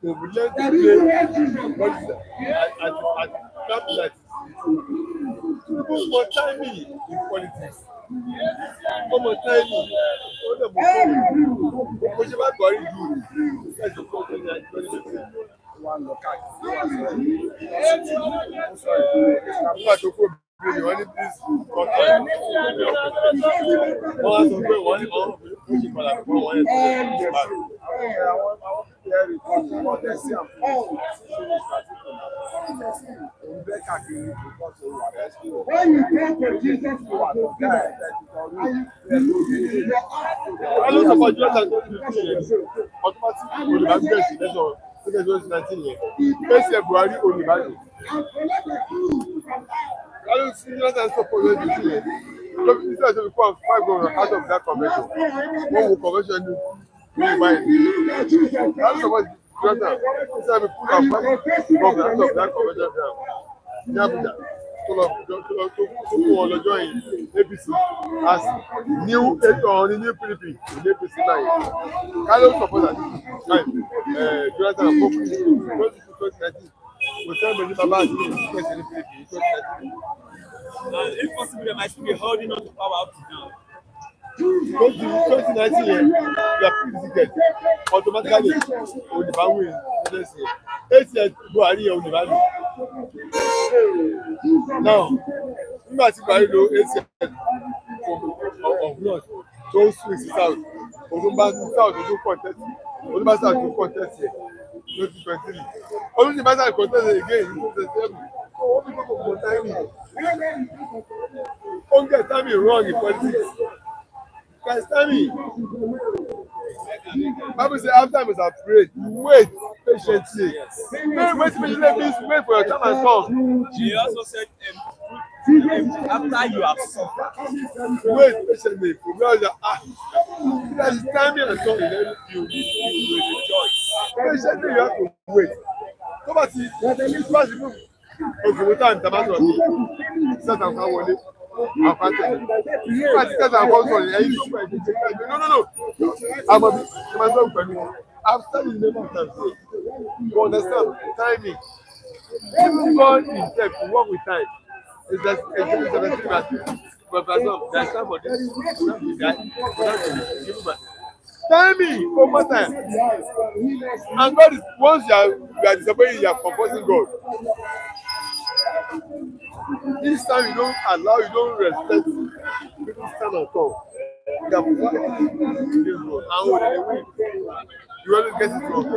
we learn to play that more timing in politics. More timing. What about Buhari do? That's the problem that one look at. I don't see Jonathan support to do it. This is the point 5 governors out of that convention. One will convention will buy it. I don't support Jonathan. This is the put of 5 governors out of that convention now. To join APC as new PDP in APC now. Carlos support that. Jonathan focus 2019. If possible, they might still be holding on to power up to now. 2019, they are pretty automatically on the boundary. 8 years, Buhari on the boundary. Now, you must buy 8 years of North. Those swings out. Ogunba South, Ogunba South to contest here. 2023. Only the matter contest again in 2027. What people go for timing? Don't get timing wrong in politics. Guys, timing. Bible say after I was afraid, wait patiently. Wait for your time and come. She also said after you have suffered. Wait patiently. There's timing and so you will rejoice. Patiently you have to wait. Nobody people okay, time Tabaso set and Kawole. No. After the name of time, you understand timing. Even God himself to work with time. It's just but there's time for this. Timing over time. And God is once you are disobeying, you are comforting God. This time you don't allow, you don't respect people stand on top. You are forgetting this road. And when they win, you always get it wrong.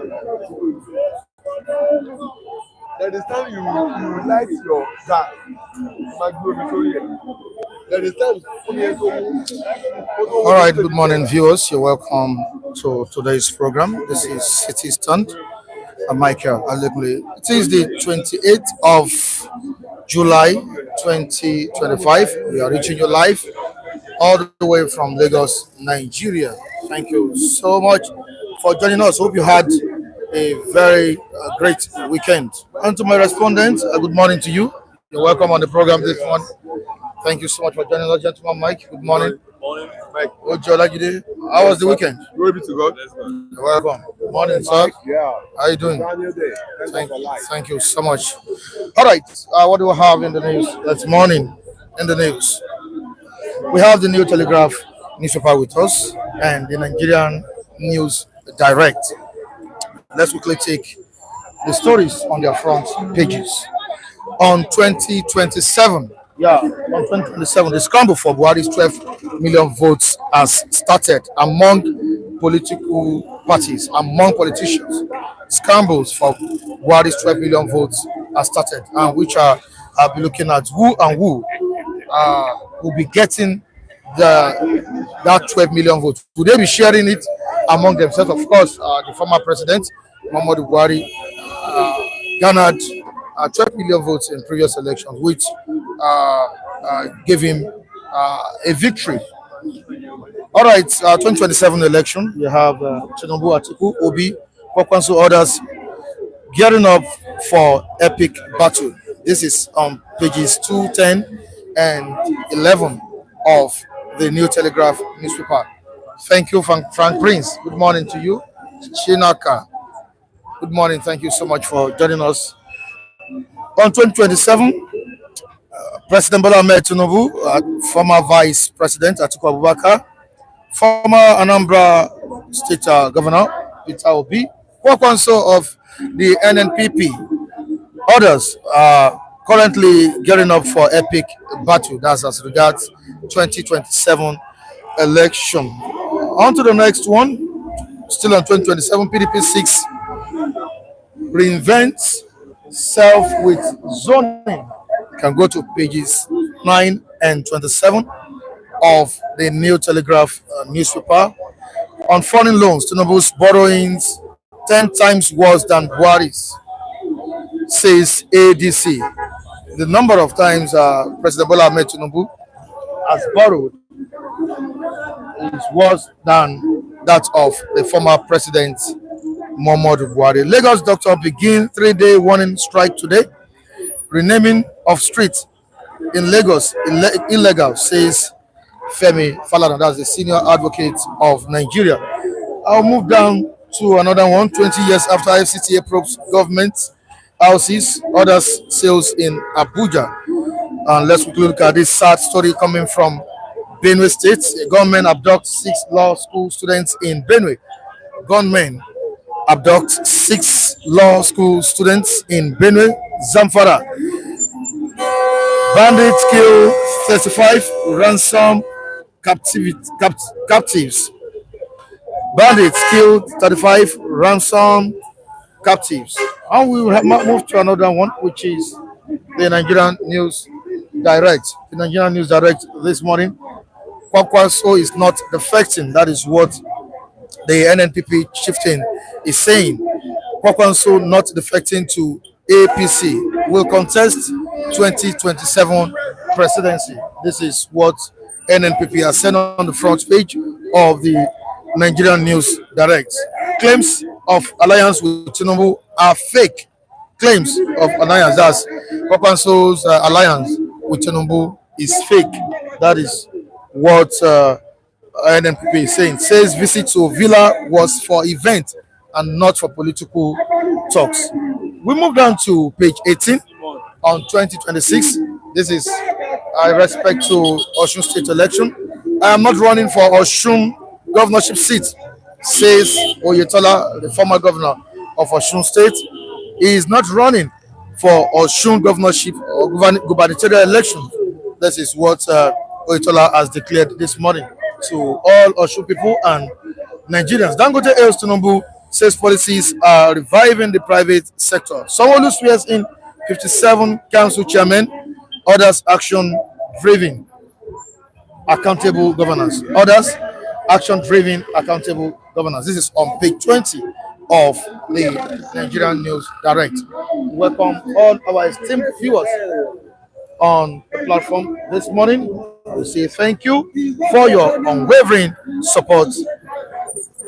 There is time you light your car. All right, good morning, viewers. You're welcome to today's program. This is City Stand. I'm Michael Alekule. It is the 28th of July 2025. We are reaching you live all the way from Lagos, Nigeria. Thank you so much for joining us. Hope you had a very great weekend. And to my respondents, good morning to you. You're welcome on the program this morning. Thank you so much for joining us, gentlemen. Mike, good morning. Good morning, Mike. How was the weekend? Glory be to God. You're welcome. Good morning, sir. Yeah. How are you doing? Thank you so much. All right. What do we have in the news this morning? In the news, we have the New Telegraph newspaper with us and the Nigerian News Direct. Let's quickly take the stories on their front pages. On 2027, the scramble for Buhari's 12 million votes has started among political parties, among politicians. Scrambles for Buhari's 12 million votes has started, and which I'll be looking at who will be getting that 12 million votes. Will they be sharing it among themselves? Of course, the former president, Muhammadu Buhari, garnered 12 million votes in previous elections, which gave him a victory. All right, 2027 election. You have Tinubu, Atiku, Obi, Kwakwanso, others gearing up for epic battle. This is on pages 210 and 11 of the New Telegraph newspaper. Thank you, Frank Prince. Good morning to you. Chinaka. Good morning. Thank you so much for joining us. On 2027, President Bola Ahmed Tinubu, former Vice President Atiku Abubakar, former Anambra State Governor Peter Obi, Kwakwanso of the NNPP. Others are currently gearing up for epic battle. That's as regards 2027 election. On to the next one. Still on 2027, PDP 6 reinvents self with zoning. You can go to pages 9 and 27 of the New Telegraph newspaper. On foreign loans, Tinubu's borrowings 10 times worse than Buhari'S, says ADC. The number of times President Bola Ahmed Tinubu has borrowed is worse than that of the former president Muhammadu Buhari. Lagos doctor begin 3-day warning strike today. Renaming of streets in Lagos illegal, says Femi Falana. That's the senior advocate of Nigeria. I'll move down to another one. 20 years after FCTA probes government houses, others sales in Abuja. And let's quickly look at this sad story coming from Benue State. A gunman abducts 6 law school students in Benue. Gunmen abduct 6 law school students in Benue, Zamfara. Bandits kill 35 ransom captives. Bandits killed 35 ransom captives. And we will move to another one, which is the Nigerian News Direct. The Nigerian News Direct this morning. Kwakwanso is not defecting. That is what the NNPP chieftain is saying. Kwakwanso not defecting to APC will contest 2027 presidency. This is what NNPP has said on the front page of the Nigerian News Direct. Claims of alliance with Tinubu are fake. Claims of alliance, that's Kwakwanso's alliance with Tinubu is fake. That is what NNPP is saying. Says visit to Villa was for event and not for political talks. We move down to page 18 on 2026. This is respect to Osun State election. I am not running for Osun governorship seat, says Oyetola, the former governor of Osun State. He is not running for Osun governorship or gubernatorial election. This is what Oyetola has declared this morning to all Osun people and Nigerians. Dangote hails Tinubu, says policies are reviving the private sector. Sanwo-Olu swears in 57 council chairmen, others action-driven, accountable governance. Others action-driven, accountable governance. This is on page 20 of the Nigerian News Direct. Welcome all our esteemed viewers on the platform this morning. We say thank you for your unwavering support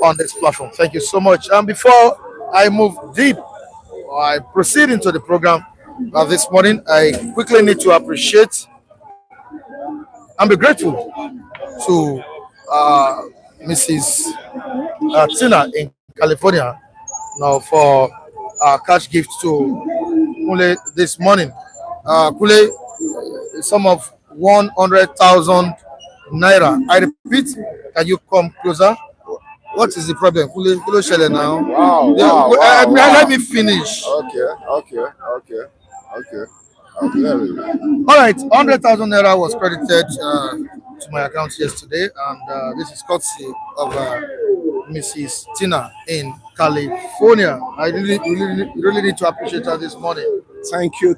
on this platform. Thank you so much. And before I move deep, or I proceed into the program this morning, I quickly need to appreciate and be grateful to Mrs. Tina in California now for cash gift to Kule this morning. Kule, sum of 100,000 naira. I repeat, can you come closer? What is the problem? Kule Shele now. Wow. Let me finish. Okay. All right, 100,000 naira was credited to my account yesterday, and this is courtesy of Mrs. Tina in California. I really need to appreciate her this morning. Thank you,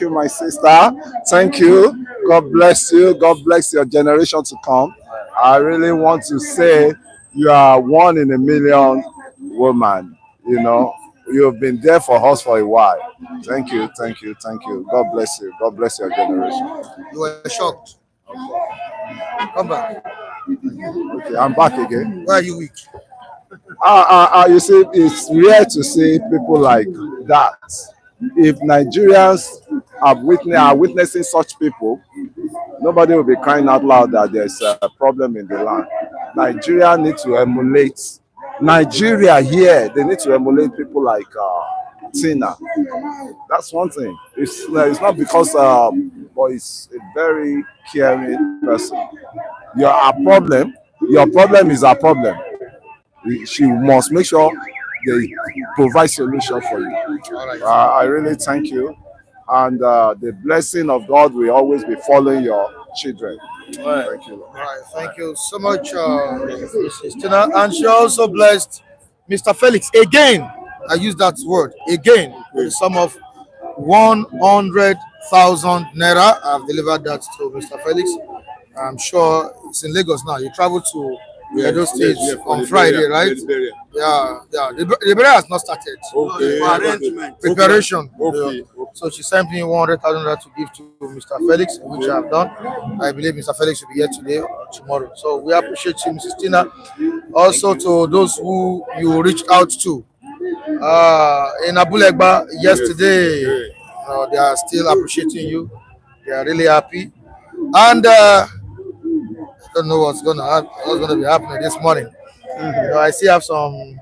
my sister. Thank you. God bless you. God bless your generation to come. I really want to say you are 1 in a million woman. You know, you've been there for us for a while. Thank you. God bless you. God bless your generation. You were shocked. Come back. Okay, I'm back again. Why are you weak? You see, it's rare to see people like that. If Nigerians are witnessing such people, nobody will be crying out loud that there's a problem in the land. Nigeria needs to emulate. Nigeria here, they need to emulate people like Tina. That's one thing. It's not because, but it's a very caring person. Your problem is a problem. She must make sure they provide solution for you. I really thank you, and the blessing of God will always be following your children. Thank you. All right, thank you so much, Mrs. Tina. And she also blessed Mr. Felix again. I use that word again with the sum of 100,000 naira. I've delivered that to Mr. Felix. I'm sure it's in Lagos now. You traveled to Edo State on Friday, right? Yeah. The burial has not started. Okay. Preparation. Okay. So she sent me 100,000 to give to Mr. Felix, which I have done. I believe Mr. Felix will be here today or tomorrow. So we appreciate you, Mrs. Tina. Also to those who you reached out to in Abulegba yesterday. They are still appreciating you. They are really happy. And I don't know what's going to be happening this morning. I still have some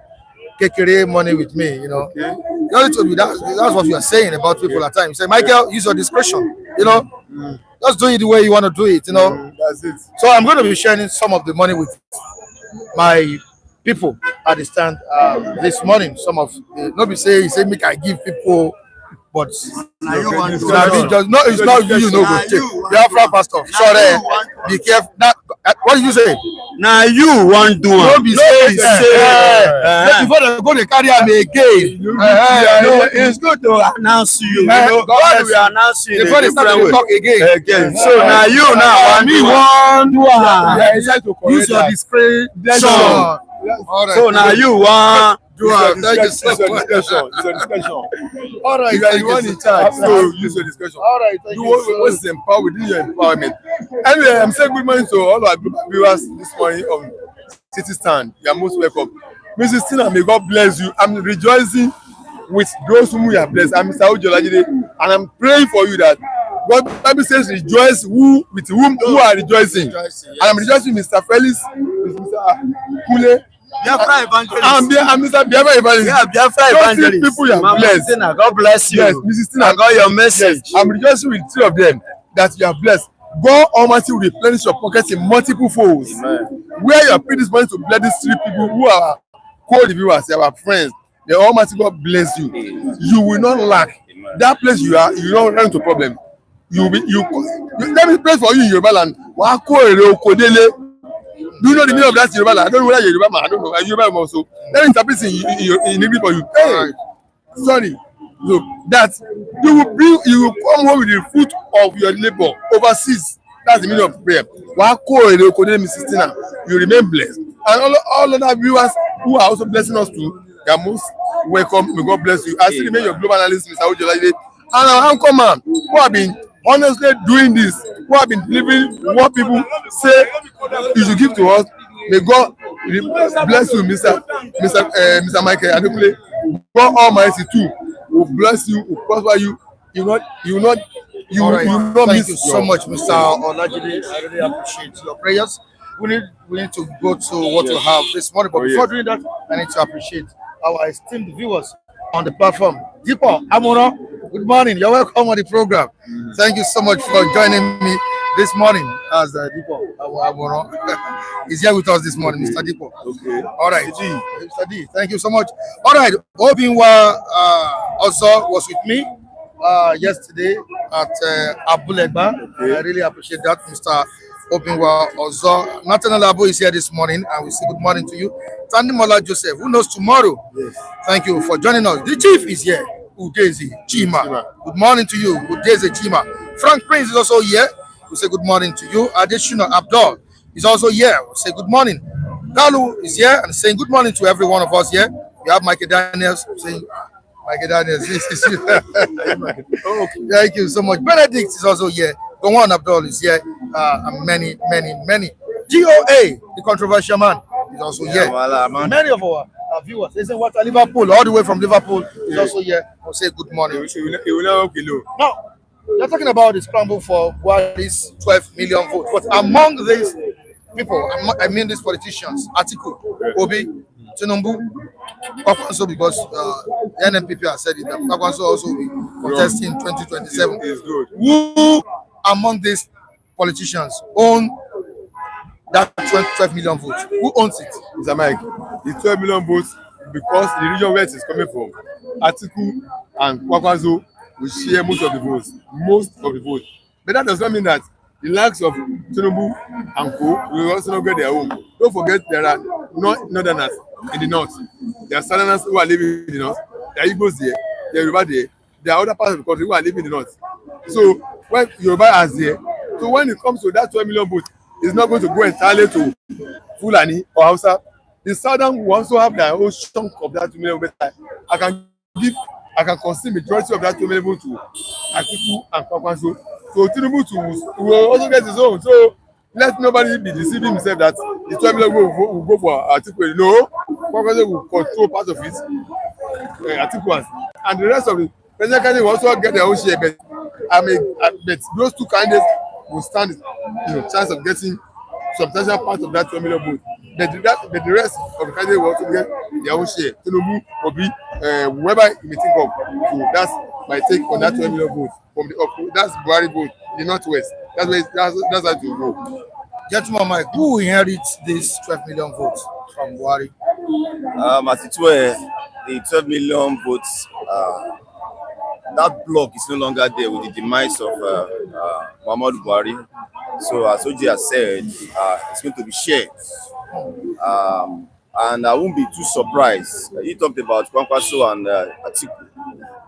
kekere money with me. The only to me, that's what you are saying about people at times. You say, Michael, use your discretion. Just do it the way you want to do it. That's it. So I'm going to be sharing some of the money with my people at the stand this morning. Some of nobody say make I give people. But it's not you. Biafra pastor. Sorry, be careful. What did you say? Now you want to do it. Don't be saying. Before they go, they carry me again. It's good to announce you. God will announce you. Before they start to talk again. So now you want to use your discretion. So now you want. Thank you so much. Discussion. All right, you want in charge, so use your discussion. All right, thank you. What's empowered within your empowerment? Anyway, I'm saying good morning to all our viewers this morning on City Stand. You are most welcome. Mrs. Tina, may God bless you. I'm rejoicing with those whom we are blessed. I'm Mr. Ojolajide, and I'm praying for you that God Bible says rejoice with whom who are rejoicing. Yes. And I'm rejoicing with Mr. Felix, Mr. Kule. Biafra evangelist. I'm Mr. Biafra evangelist. Yeah, Biafra evangelist. People you are blessed. Tina, God bless you. Yes, Mrs. Tina, I got your message. Yes, I'm rejoicing with three of them that you are blessed. God Almighty will replenish your pockets in multiple folds. Amen. Where you are paying this money to bless these three people who are co-reviewers, our friends, the Almighty God bless you. Amen. You will not lack. Amen. That place you are, you don't run into problem. Let me pray for you in Yoruba land. Do you know the meaning of that Yoruba land? I don't know whether you're Yoruba man. I don't know. Yoruba man also. Let me interpret in English for you. Hey, sorry. So that you will come home with the fruit of your labor overseas. That's the meaning of prayer. Mrs. Tina, you remain blessed. And all other viewers who are also blessing us too, they are most welcome. May God bless you. I still remain your global analyst, Mr. Ojolajide, and our anchor man who have been honestly doing this, who have been delivering what people say you should give to us. May God bless you, Mr. Michael Adekule. God Almighty too will bless you, will prosper you. You will not Thank you so much, Mr. Olajide. I really appreciate your prayers. We need to go to what we have this morning, but before doing that, I need to appreciate our esteemed viewers on the platform. Dipo Amuro, good morning. You're welcome on the program. Thank you so much for joining me this morning as Dipo Amuro is here with us this morning, Mr. Dipo. Okay. All right, Mr. D. Thank you so much. All right, Obinwa also was with me yesterday at Abulegba. Okay. I really appreciate that, Mr. Obinwa Ozo. Nathan Labo is here this morning, and we say good morning to you. Tandimola Joseph, who knows tomorrow? Yes. Thank you for joining us. The chief is here. Udezi Chima. Good morning to you. Udezi Chima. Frank Prince is also here. We say good morning to you. Adeshina Abdul is also here. We say good morning. Kalu is here and saying good morning to every one of us here. We have Michael Daniels saying, Michael Daniels, this is you. Thank you so much. Benedict is also here. Gowon Abdul is here. and many. GOA, the controversial man, is also here. Many of our viewers, they say what Liverpool, all the way from Liverpool, is also here. I'll say good morning. Now, you're talking about the scramble for Buhari's 12 million votes, but among these people, I mean these politicians, Atiku, Obi, Tinubu, Kwakwanso, because the NNPP has said it, that Kwakwanso also will be contesting in 2027. Who among these politicians own that 12 million votes? Who owns it? Mr. Mike, the 12 million votes, because the region where it is coming from, Atiku and Kwakwanso will share most of the votes. But that does not mean that the likes of Tinubu and Co will also not get their own. Don't forget there are northerners in the north. There are southerners who are living in the north. There are Igbos there. There are Yoruba there. There are other parts of the country who are living in the north. So when Yoruba is there, so when it comes to that 12 million votes, it's not going to go entirely to Fulani or Hausa. The southern will also have their own chunk of that 2 million votes. I can concede majority of that 2 million votes to Atiku and Kwakwanso. So Tinubu will also get his own. So let nobody be deceiving himself that the 12 million will go for Atiku. No, Kwakwanso will control part of it. Atiku has, and the rest of the president candidates will also get their own share. But but those two candidates will stand, chance of getting substantial part of that 12 million vote. But the rest of the candidates will also get their own share. Tinubu, Obi, whoever you may think of. So that's my take on that 12 million vote from that's Buhari vote in the northwest. That's how to go. Gentleman Mike, who inherits these 12 million votes from Buhari? As it were, the 12 million votes, that block is no longer there with the demise of Muhammadu Buhari. So as OJ has said, it's going to be shared. And I won't be too surprised. He talked about Kwakwanso and Atiku.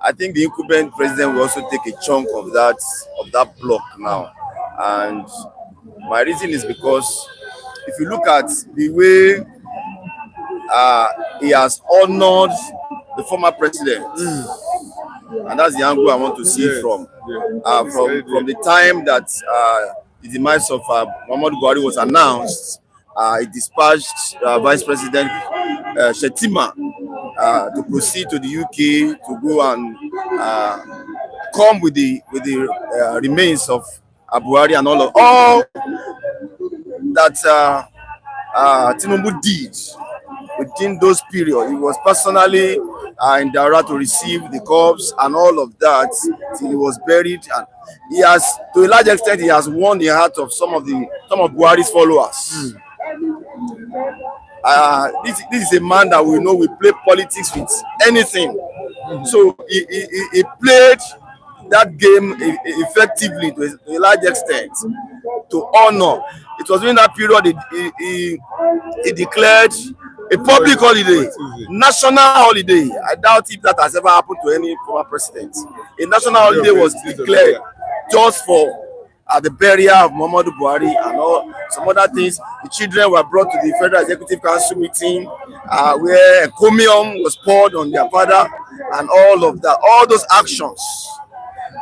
I think the incumbent president will also take a chunk of that block now. And my reason is because if you look at the way he has honored the former president, and that's the angle I want to see from the time that the demise of Muhammadu Buhari was announced. He dispatched Vice President Shetima to proceed to the UK to go and come with the remains of Buhari and all that Tinubu did within those periods. He was personally in Dara to receive the corpse and all of that till he was buried, and he has, to a large extent, he has won the heart of some of Buhari's followers. This is a man that we know will play politics with anything. So he played that game effectively to a large extent to honor. It was during that period he declared a public holiday, national holiday. I doubt if that has ever happened to any former president. A national holiday was declared just for the burial of Muhammadu Buhari and some other things. The children were brought to the Federal Executive Council meeting where encomium was poured on their father and all of that. All those actions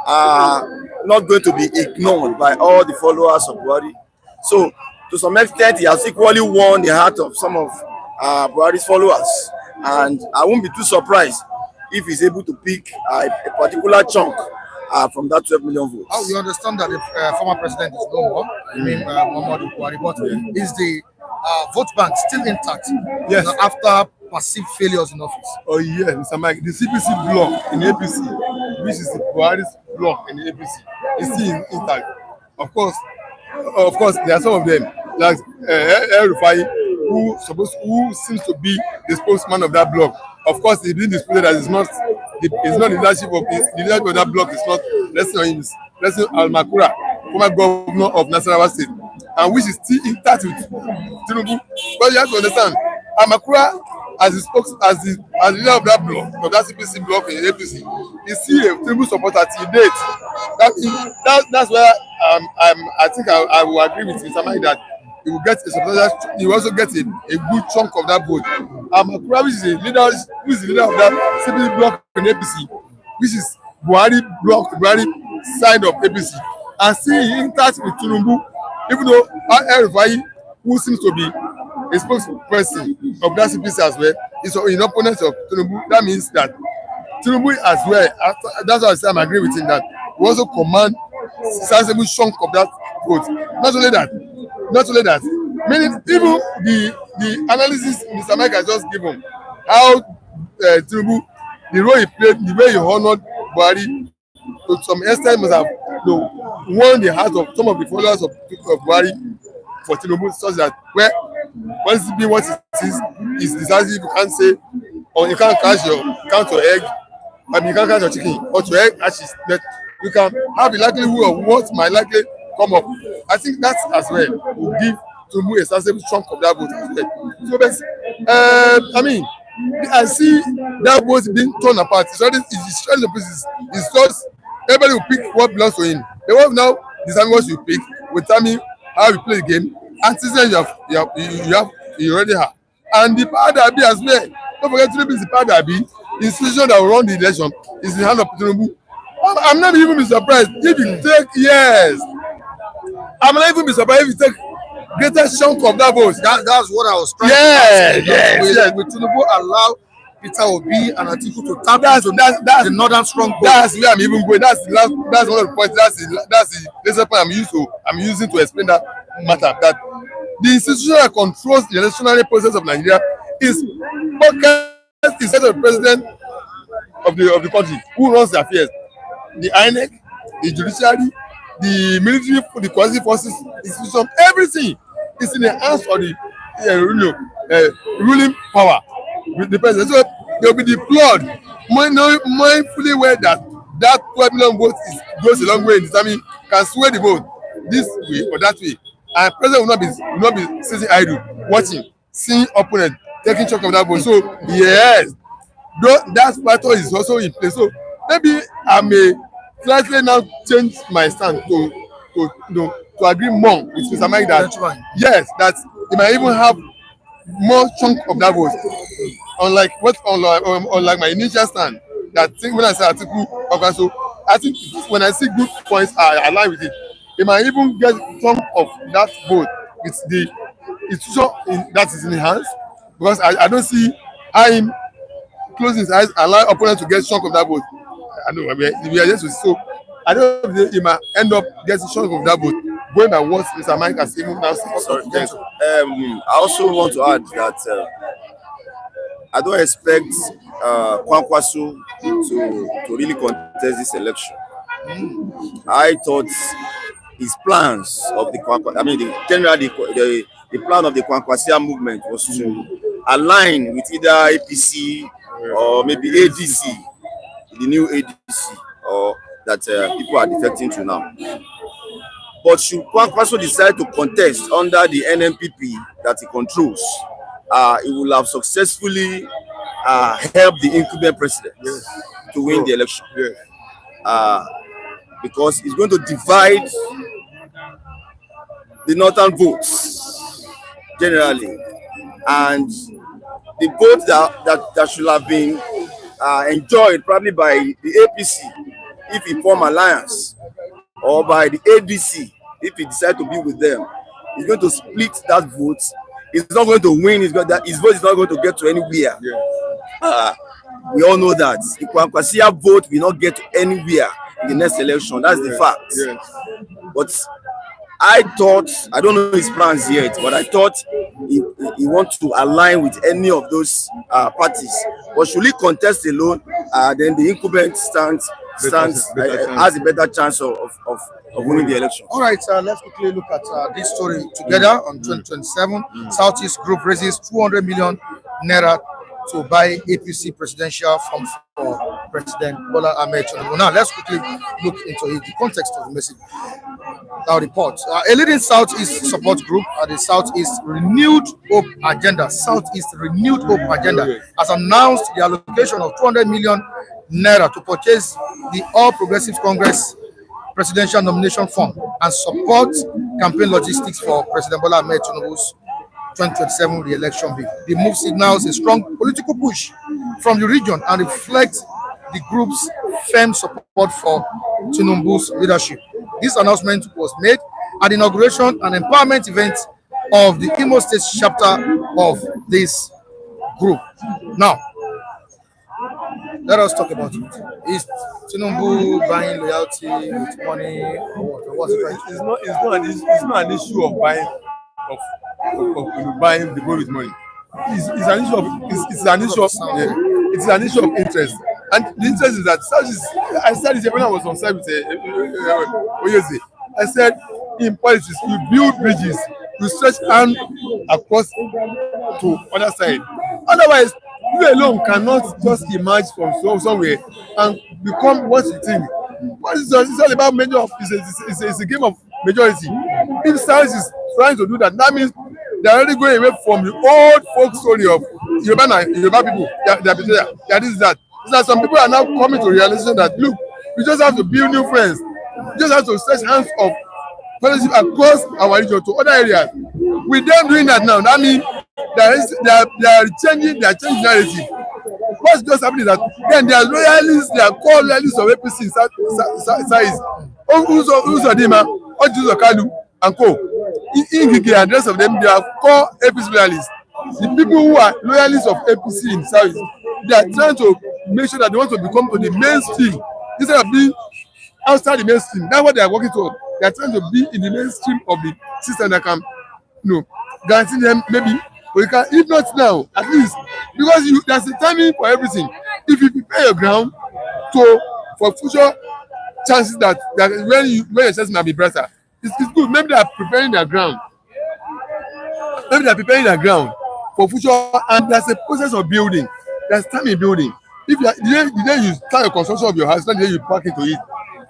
are not going to be ignored by all the followers of Buhari. So to some extent, he has equally won the heart of some of Buhari's followers, and I won't be too surprised if he's able to pick a particular chunk from that 12 million votes. How you understand that the former president is no more? I mean, Muhammadu Buhari, but is the vote bank still intact? Yes. After perceived failures in office. Oh yes, Mr. Mike. The CPC block in the APC, which is the Buhari's block in the APC, is still intact. Of course, there are some of them, like El Rufai, who seems to be the spokesman of that block. Of course, it's been disputed that it's not the leadership of that block is not resting on him. It's resting on Al-Makura, former governor of Nasarawa State, and which is still intact with Tinubu. But you have to understand, Al-Makura, as the leader of that block, of that CPC block in APC, is still a Tinubu supporter till date. That's where I think I will agree with Mr. Mike that he will get a substantial. He will also get a good chunk of that vote. Makura, which is the leader of that CPC block in APC, which is Buhari block, Buhari side of APC, and still intact with Tinubu. even though El-Rufai, who seems to be a spokesperson of that CPC as well, is an opponent of Tinubu. That means that Tinubu as well, that's why I say I'm agreeing with him that we also command sizable chunk of that vote. Not only that, meaning even the analysis Mr. Mike has just given, how Tinubu, the role he played, the way he honored Buhari, to some extent must have won the heart of some of the followers of Buhari for Tinubu, such that where once it be what it is decisive. You can't say, or you can't count your egg. I mean, you can't count your chicken or your egg ashes. That you can have the likelihood of what might likely come up. I think that as well will give Tinubu a sensible chunk of that vote as well. So, but, I mean, I see that vote being torn apart. It's the pieces. It's just everybody will pick what belongs to him. They will now decide what you pick. Will tell me how you play the game. And since you already have. And the power that be as well. Don't forget Tinubu is the power that be. The institution that will run the election is in the hand of Tinubu. I'm not even be surprised if you take I'm not even be surprised if you take greatest chunk of that vote. That's what I was trying to ask. Yes. Will Tinubu allow Peter Obi and Atiku to tap into the northern stronghold? That's where I'm even going. That's one of the points. That's the point I'm using to explain that matter. That the institution that controls the electoral process of Nigeria is instead of the president of the country who runs the affairs. The INEC, the judiciary, the military, the quasi forces institution, everything is in the hands of the ruling power, the president. So they will be deployed, mindfully aware that 12 million votes goes a long way in determining can sway the vote this way or that way. And president will not be sitting idle, watching, seeing opponent taking charge of that vote. So yes, that factor is also in place. So maybe I may slightly now change my stand to agree more with Mr. Mike that yes, that he might even have more chunk of that vote. Unlike my initial stand, that thing when I say article okay, so I think when I see good points I align with it. He might even get chunk of that vote with the institution that is in his hands, because I don't see how him closing his eyes allow opponent to get chunk of that vote. I know we are just so I don't know if he might end up getting chunk of that vote going by what Mr. Mike has even now said. Sorry, I also want to add that I don't expect Kwankwaso to really contest this election. I thought his plans of the plan of the Kwankwasia movement was to align with either APC or maybe ADC, the new ADC, or that people are defecting to now. But should Kwankwaso decide to contest under the NNPP that he controls, he will have successfully helped the incumbent president to win the election. Because it's going to divide the northern votes generally, and the vote that should have been enjoyed probably by the APC if he form alliance, or by the ADC if he decide to be with them. He's going to split that vote. He's not going to win. His vote is not going to get to anywhere. We all know that the Kwankwasia vote will not get to anywhere in the next election. That's the fact. But I thought, I don't know his plans yet, but I thought he wants to align with any of those parties. But should he contest alone, then the incumbent has a better chance of winning the election. All right, let's quickly look at this story together on 2027. Southeast Group raises 200 million naira to buy APC presidential form for President Bola Ahmed Tinubu. Now, let's quickly look into it, the context of the message. Our report. A leading Southeast support group at the Southeast Renewed Hope Agenda, has announced the allocation of 200 million naira to purchase the All Progressives Congress presidential nomination form and support campaign logistics for President Bola Ahmed Tinubu's 2027 re-election bill. The move signals a strong political push from the region and reflects the group's firm support for Tinubu's leadership. This announcement was made at the inauguration and empowerment event of the Imo State chapter of this group. Now, let us talk about it. Is Tinubu buying loyalty with money or what? What's it? It's not an issue of buying buying the gold with money. It's an issue of interest, and the interest is that I said it when I was on site with Oyeze. I said in politics you build bridges, you stretch hand across to other side. Otherwise, you alone cannot just emerge from somewhere and become what you think. It's all about it's a game of majority. If science is trying to do that, that means they're already going away from the old folk story of Yoruba people. They are this, that. So that some people are now coming to realization that, look, we just have to build new friends. We just have to stretch hands of fellowship across our region to other areas. With them doing that now, that means they are changing narrative. What's just happening is that then they are loyalists, they are core loyalists of APC size. Uzodima, Ojuzokalu, and co. Ingige and the rest of them, they are core APC loyalists. The people who are loyalists of APC in South, they are trying to make sure that they want to become to the mainstream instead of being outside the mainstream. That's what they are working toward. They are trying to be in the mainstream of the system that can, guarantee them maybe. But you can, if not now, at least, because there's a timing for everything. If you prepare your ground for future chances that when your chances might be brighter, it's good. Maybe they are preparing their ground. Maybe they are preparing their ground for future, and there's a process of building. There's time in building. If the day you start the construction of your house, then the day you pack into it.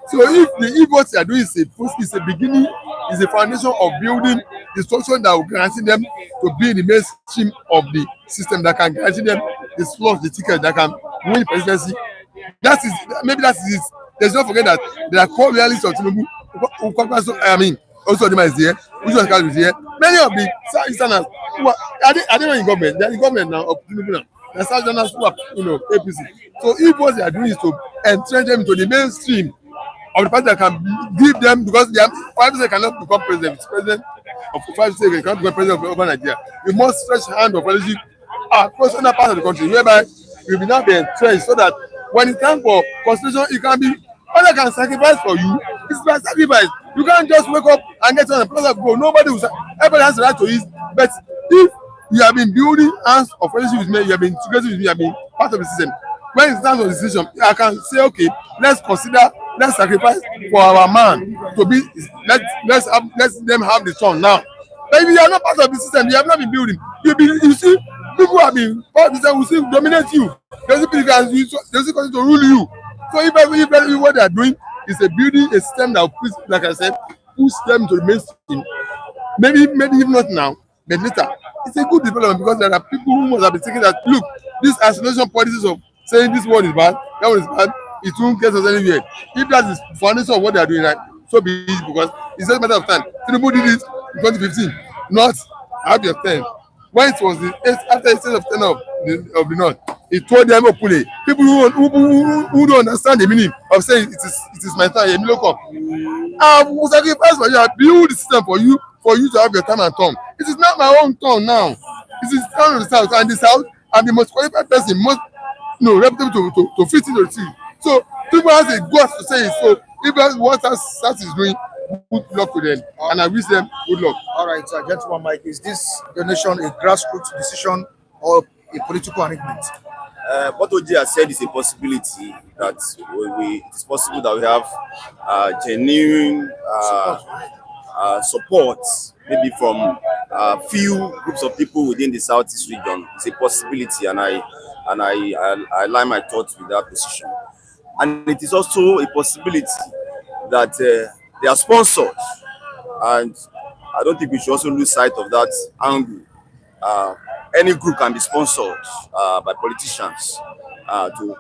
So if what they are doing is a beginning, is a foundation of building the structure that will guarantee them to be in the mainstream of the system, that can guarantee them the slots, the tickets that can win the presidency. That is it. Let's not forget that there are core realists of Tinubu. I mean, also Odima is here, Uzo is here. Many of the Southeasterners who are they not in government? They are in government now of Tinubu now. The Southerners who are APC. So if what they are doing is to entrench them into the mainstream of the party that can give them, because they are 5 years cannot become president of 5 years, they cannot become president of Nigeria. You must stretch hand of fellowship across other parts of the country, whereby you will not be entrenched, so that when it's time for constitution, it can be others can sacrifice for you. It's by sacrifice. You can't just wake up and get on a place of go. Everybody has the right to it. But if you have been building hands of fellowship with me, you have been together with me, you have been part of the system. When it's time for the decision, I can say, okay, let's sacrifice for our man to be. Let them have the turn now. But if you are not part of the system, you have not been building. You see, people have been part of the system will still dominate you. They still continue to rule you. So if what they are doing is building a system that will push, like I said, push them to the mainstream. Maybe if not now, but later. It's a good development, because there are people who must have been thinking that, look, this isolation policies of saying this one is bad, that one is bad, it won't get us anywhere. If that is the foundation of what they are doing, right, so be it, because it's just a matter of time. Tinubu did it in 2015, not after your 10. When it was after the state of 10 of the North, he told them openly. People who don't understand the meaning of saying it is my time, Emilio come. I will sacrifice for you. I build the system for you to have your time and turn. It is not my own turn now. It is the turn of the South, and the South, I'm the most qualified person, reputable to fit into the team. So people have a guts to say it. So if that's what South is doing, good luck to them, and I wish them good luck. All right, gentleman Mike, is this donation a grassroots decision or a political arrangement? What Oji has said is a possibility that it is possible that we have genuine support, maybe from few groups of people within the Southeast region. It's a possibility, and I line my thoughts with that position. And it is also a possibility that they are sponsored, and I don't think we should also lose sight of that angle. Any group can be sponsored by politicians to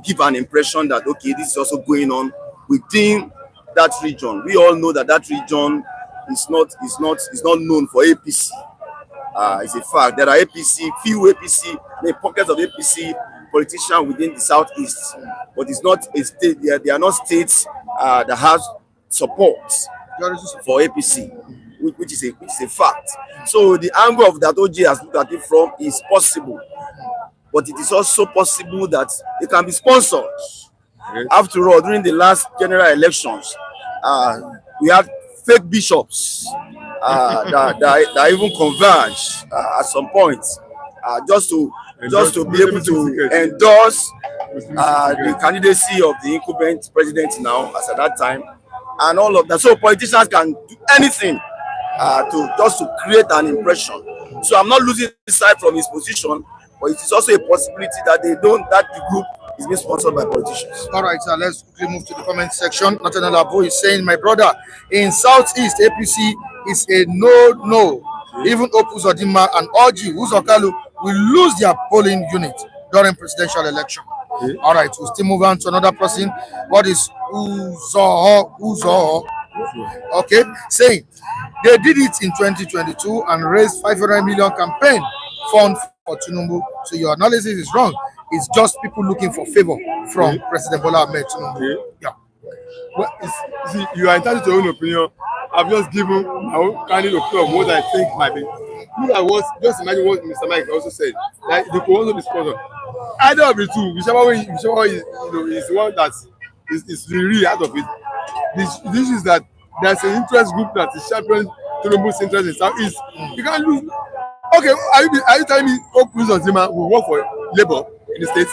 give an impression that, okay, this is also going on within that region. We all know that region is not known for APC. It's a fact. There are few APC, pockets of APC politicians within the Southeast, but it's not a state. They are not states that have support for APC, which is a fact. So the angle of that OJ has looked at it from is possible, but it is also possible that it can be sponsored. After all, during the last general elections, we had fake bishops that even converge at some point, just to be able to endorse the candidacy of the incumbent president now, as at that time, and all of that. So politicians can do anything to create an impression. So I'm not losing sight from his position, but it is also a possibility that the group is being sponsored by politicians. All right, let's quickly move to the comment section. Nathaniel Abu is saying, my brother, in Southeast, APC is a no. Even Opus Odima and Oji Uzokalu will lose their polling unit during presidential election. All right, we'll still move on to another person. What is Uzoho? Okay, saying they did it in 2022 and raised 500 million campaign fund for Tinubu. So your analysis is wrong. It's just people looking for favor from President Bola Ahmed Tinubu. Yeah. Well, see, you are entitled to your own opinion. I've just given my own candid opinion of what I think might be. Look at what, just imagine what Mr. Mike also said. Like the could also be sponsored. Either of the two, whichever way is, is the one that is the real out of it. This is that there's an interest group that is championing Tinubu's interest in Southeast. You can't lose. Okay, are you telling me Opus Ozima will work for Labour in the States?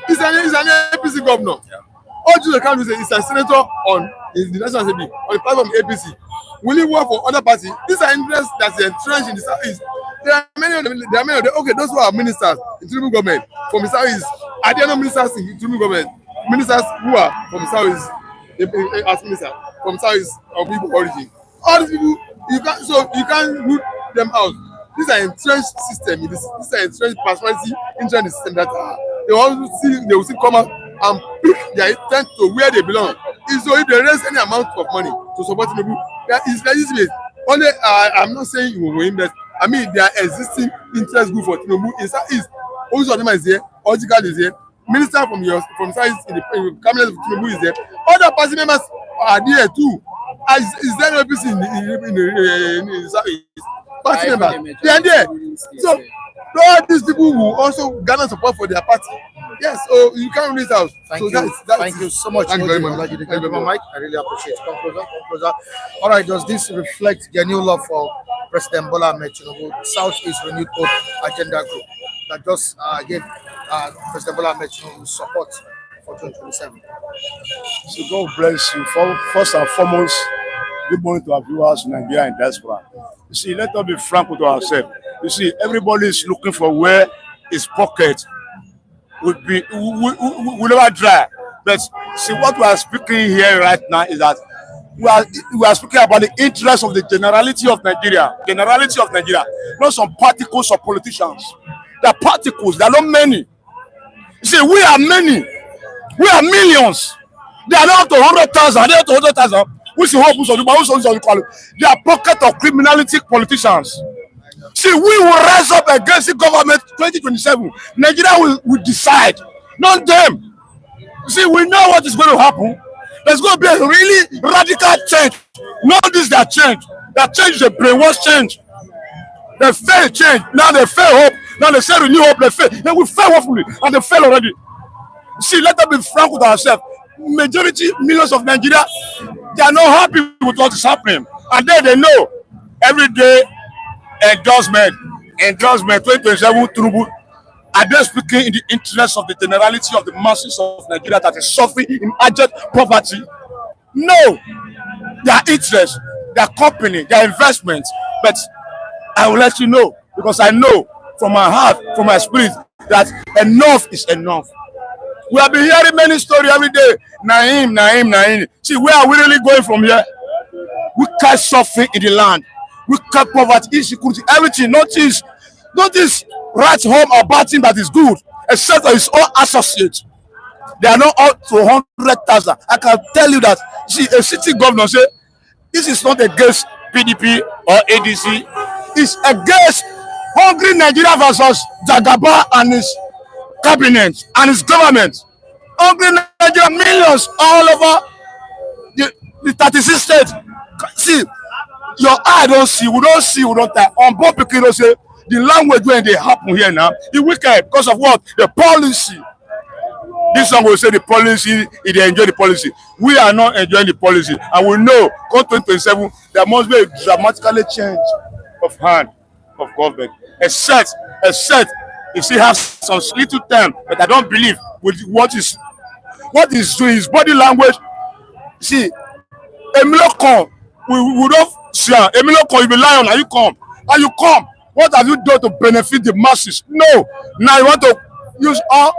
He's an APC governor. Ojo Kanu is a senator in the National Assembly on the platform of APC. Will he work for other parties? These are interests that's entrenched in the Southeast. There are many of them. Okay, those who are ministers in Tinubu government from the Southeast. Are there no ministers in Tinubu government? Ministers who are from the Southeast, as ministers from Southeast of people origin. All these people, you can't root them out. These are entrenched system. This is an entrenched personality into the system that they will still come out and pick their intent to where they belong. So if they raise any amount of money to support Tinubu, it's legitimate. Only I'm not saying you will win, but I mean there are existing interest group for Tinubu in Southeast. Ojo Odima is there, Ojigal is there, minister from Southeast in the cabinet of Tinubu is there. Other party members are there too. Is there no APC in the Southeast? Party members, they are there. So all these people will also garner support for their party. Yes, so you can't rule it out. Thank you so much. Thank you very much. Thank you, Mike. I really appreciate it. Come closer. All right, does this reflect the new love for President Bola Ahmed Tinubu, Southeast Renewed Hope Agenda Group that just gave President Bola Ahmed Tinubu support for 2027? So God bless you. First and foremost, good morning to our viewers in Nigeria and diaspora. You see, let us be frank with ourselves. You see, everybody is looking for where his pocket will never dry. But see, what we are speaking here right now is that we are speaking about the interest of the generality of Nigeria. Generality of Nigeria, not some particles or politicians. They are particles, they are not many. You see, we are many. We are millions. They are not up to 100,000. They are up to 100,000. We see hope. They are pocket of criminality politicians. See, we will rise up against the government 2027. Nigeria will decide, not them. See, we know what is going to happen. There's going to be a really radical change. Not this that change. That change is a brainwash change. They fail change. Now they fail hope. Now they say renew hope. They fail. They will fail hopefully. And they fail already. See, let us be frank with ourselves. Majority, millions of Nigeria, they are not happy with what is happening. And then they know every day endorsement 2027 Tinubu. Are they speaking in the interest of the generality of the masses of Nigeria that is suffering in abject poverty? No. Their interest, their company, their investment. But I will let you know, because I know from my heart, from my spirit, that enough is enough. We have been hearing many stories every day. Naim. See, where are we really going from here? We can't suffer in the land. We can't poverty, insecurity, everything. Not this right home or bad thing that is good, except that it's all associates. They are not up to 100,000. I can tell you that. See, a city governor say, this is not against PDP or ADC. It's against hungry Nigeria versus Jagaba and his cabinet and his government. Hungry Nigeria, millions all over the 36 states. See, your eye don't see, we don't see, we don't tie. On board people don't say the language when they happen here now, the wicked because of what? The policy. This song will say the policy, they enjoy the policy. We are not enjoying the policy. And we know, come 2027, there must be a dramatically change of hand of government. Except, if he has some little time, but I don't believe with what is doing his body language. See, Emilio come, we don't see Emilio come, you be lion, and you come. And you come. What have you done to benefit the masses? No. Now you want to use all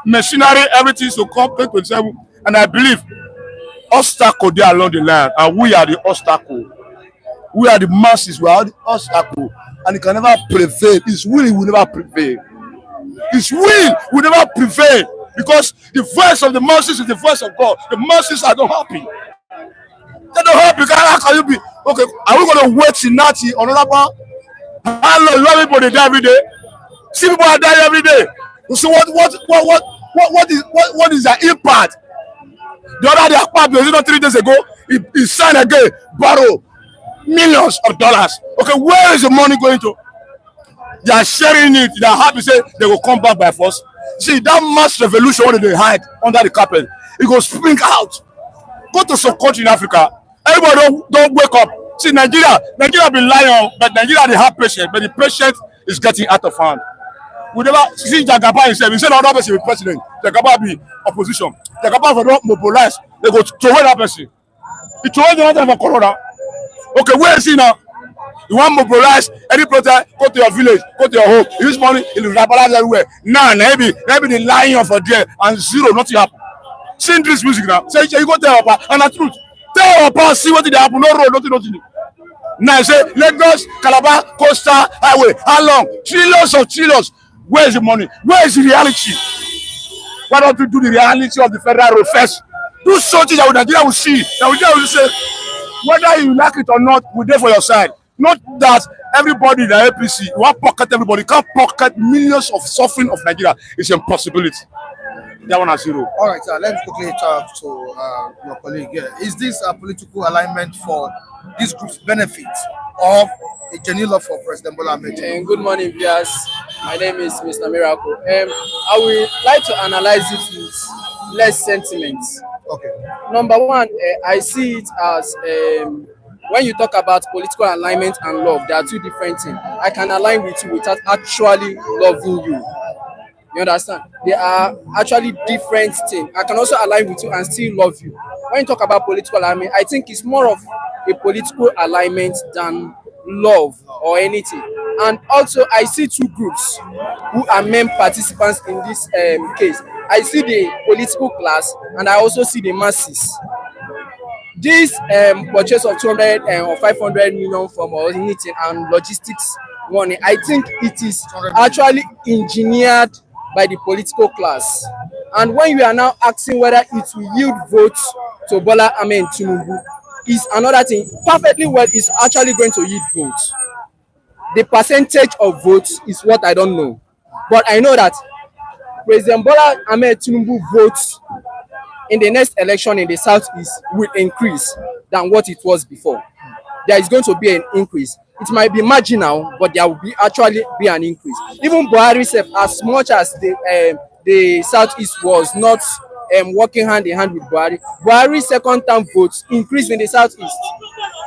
machinery, everything to come 2027. And I believe obstacle there along the line, and we are the obstacle. We are the masses, we are the obstacle, and it can never prevail. His will will never prevail. His will will never prevail because the voice of the masses is the voice of God. The masses are not happy. They're not happy. How can you be? Okay, are we going to wait in Nati or another part? How long you have people they die every day? See people are dying every day. So what is the impact? The other day, 3 days ago, he signed again, borrow millions of dollars. Okay, where is the money going to? They are sharing it. They are happy say they will come back by force. See, that mass revolution where they hide under the carpet, it will spring out. Go to some country in Africa. Everybody don't wake up. See, Nigeria been lying, but Nigeria they have patience, but the patient is getting out of hand. We never see Jagaba himself. He said another person will be president. Jagaba be opposition. Jagaba for not mobilize. They go to that person. He told the other for Corona. Okay, where is he now? You want to mobilize any protest, go to your village, go to your home, use money, it will rapalize everywhere. Now, maybe the lying of a there and zero, nothing happen. Sing this music now. Say, you go tell Opa, and the truth. Tell Opa, see what did happen, no road, nothing. Now, say, Lagos, Calabar, Coastal Highway, how long? Trillions. Where is the money? Where is the reality? Why don't you do the reality of the federal road first? Do something that Nigeria will see. That Nigeria will say, whether you like it or not, we're there for your side. Not that everybody in the APC, you want to pocket everybody. You can't pocket millions of suffering of Nigeria. It's an impossibility. That one has zero. All right, let's quickly talk to your colleague here. Is this a political alignment for this group's benefit of a genuine love for President Bola Ahmed Tinubu? Good morning, viewers. My name is Mr. Miracle. I would like to analyze it with less sentiments. Okay. Number one, I see it as when you talk about political alignment and love, there are two different things. I can align with you without actually loving you. You understand? They are actually different things. I can also align with you and still love you. When you talk about political alignment, I think it's more of a political alignment than love or anything. And also, I see two groups who are main participants in this case. I see the political class and I also see the masses. This purchase of 200 or 500 million from anything and logistics money, I think it is actually engineered by the political class. And when you are now asking whether it will yield votes to Bola Ahmed Tinubu, is another thing. Perfectly well, is actually going to yield votes. The percentage of votes is what I don't know. But I know that President Bola Ahmed Tinubu votes in the next election in the Southeast will increase than what it was before. There is going to be an increase. It might be marginal, but there will actually be an increase. Even Buhari'S, as much as the Southeast was not working hand in hand with Buhari'S second term votes increased in the Southeast.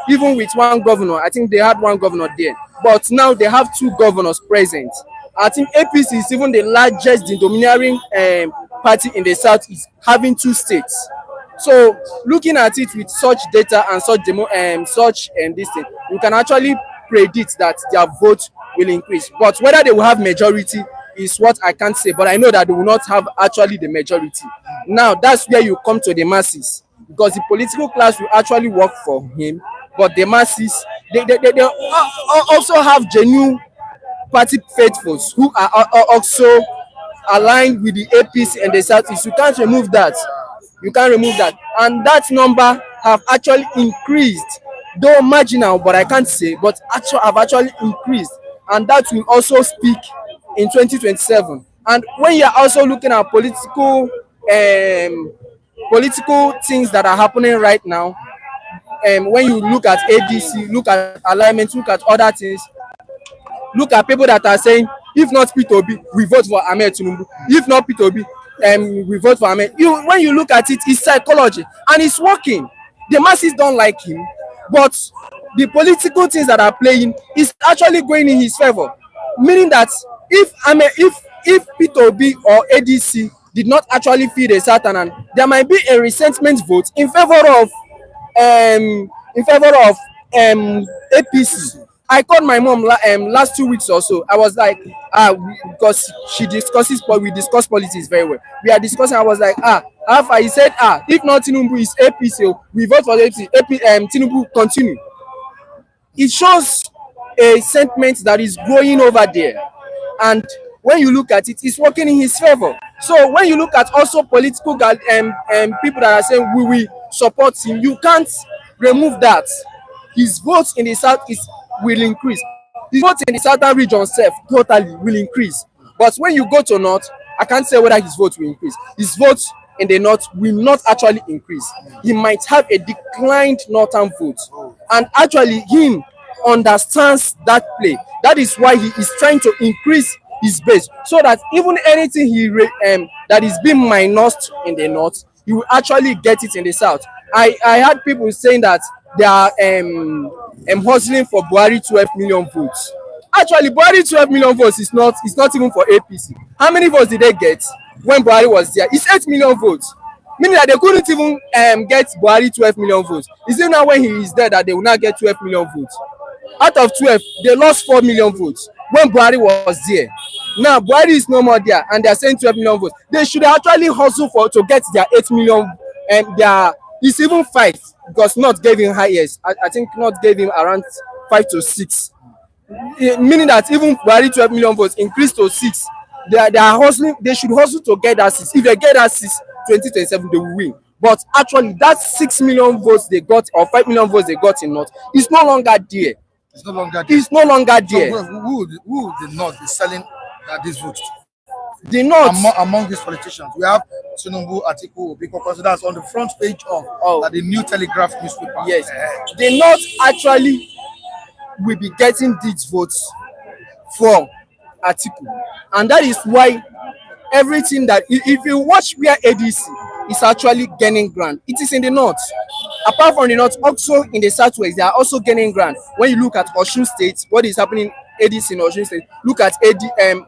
Even with one governor, I think they had one governor there. But now they have two governors present. I think APC is even the largest, the domineering party in the Southeast, having two states. So looking at it with such data and such this thing, you can actually predict that their vote will increase. But whether they will have majority is what I can't say. But I know that they will not have actually the majority. Now that's where you come to the masses, because the political class will actually work for him, but the masses they also have genuine party faithfuls who are also aligned with the APC and the Southeast. You can't remove that. You can't remove that. And that number have actually increased, though marginal, but I can't say, but actually increased. And that will also speak in 2027. And when you're also looking at political things that are happening right now, when you look at ADC, look at alignment, look at other things, look at people that are saying, if not P2B, we vote for Ahmed Tinubu. If not P2B, we vote for Ahmed. When you look at it, it's psychology and it's working. The masses don't like him, but the political things that are playing is actually going in his favor. Meaning that if P2B or ADC did not actually feed a Satan, there might be a resentment vote in favor of APC. I called my mom last 2 weeks or so. I was like, because we discuss politics very well. We are discussing. I was like, Alpha. He said, if not Tinubu is APC, we vote for APC. Tinubu continue. It shows a sentiment that is growing over there, and when you look at it, it's working in his favor. So when you look at also political people that are saying we will support him, you can't remove that. His votes in the south will increase. His votes in the southern region self totally will increase. But when you go to north, I can't say whether his votes will increase. His votes in the north will not actually increase. He might have a declined northern vote, and actually him understands that play. That is why he is trying to increase his base, so that even anything that is being minused in the north, he will actually get it in the south. I had people saying that they are hustling for Buhari 12 million votes. Actually, Buhari 12 million votes is not even for APC. How many votes did they get when Buhari was there? It's 8 million votes. Meaning that they couldn't even get Buhari 12 million votes. Is it now when he is there that they will not get 12 million votes? Out of 12, they lost 4 million votes when Buhari was there. Now Buhari is no more there, and they are saying 12 million votes. They should actually hustle to get their 8 million, and it's even 5, because not gave him highest. I think not gave him around 5 to 6. Meaning that even Buhari 12 million votes increased to 6. They are hustling. They should hustle to get that 6. If they get that 6, 2027 they will win. But actually, that 6 million votes they got, or 5 million votes they got in North, is no longer there. It's no longer there. It's no longer there. So who did not be selling these votes? The North among these politicians, we have Tinubu, Atiku, because that's on the front page of the New Telegraph newspaper. Yes, the North actually will be getting these votes from Atiku, and that is why everything that if you watch where ADC is actually gaining ground, it is in the north. Apart from the north, also in the southwest, they are also gaining ground. When you look at Osun State, what is happening ADC in Osun State, look at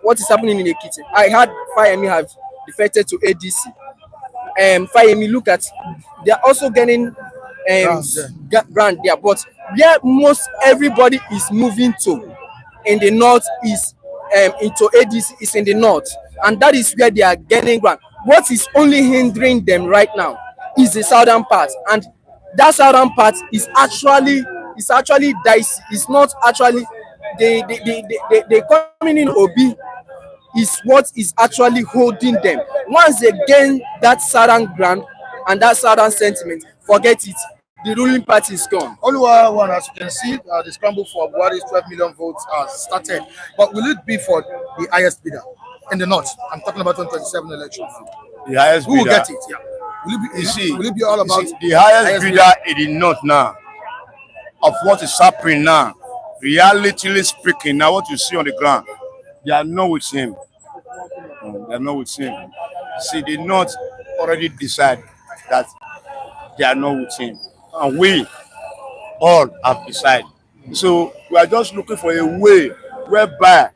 what is happening in Ekiti. I heard Fayemi have defected to ADC. Fayemi, look at, they are also gaining ground there. But where most everybody is moving to in the north is into ADC is in the north, and that is where they are gaining ground. What is only hindering them right now is the southern part, and that southern part is actually dicey. It's not actually the coming in Obi is what is actually holding them. Once they gain that southern ground and that southern sentiment, forget it. The ruling party is gone. Oluwa, as you can see, the scramble for Buhari's 12 million votes has started. But will it be for the highest bidder in the north? I'm talking about 2027 election. The highest Who will bidder. get it? Yeah. Will it be all about the highest bidder in the north now of what is happening now? Realitily speaking, now what you see on the ground, they are not with him. They are not with him. See, the north already decide that they are not with him, and we all have decided. So we are just looking for a way whereby,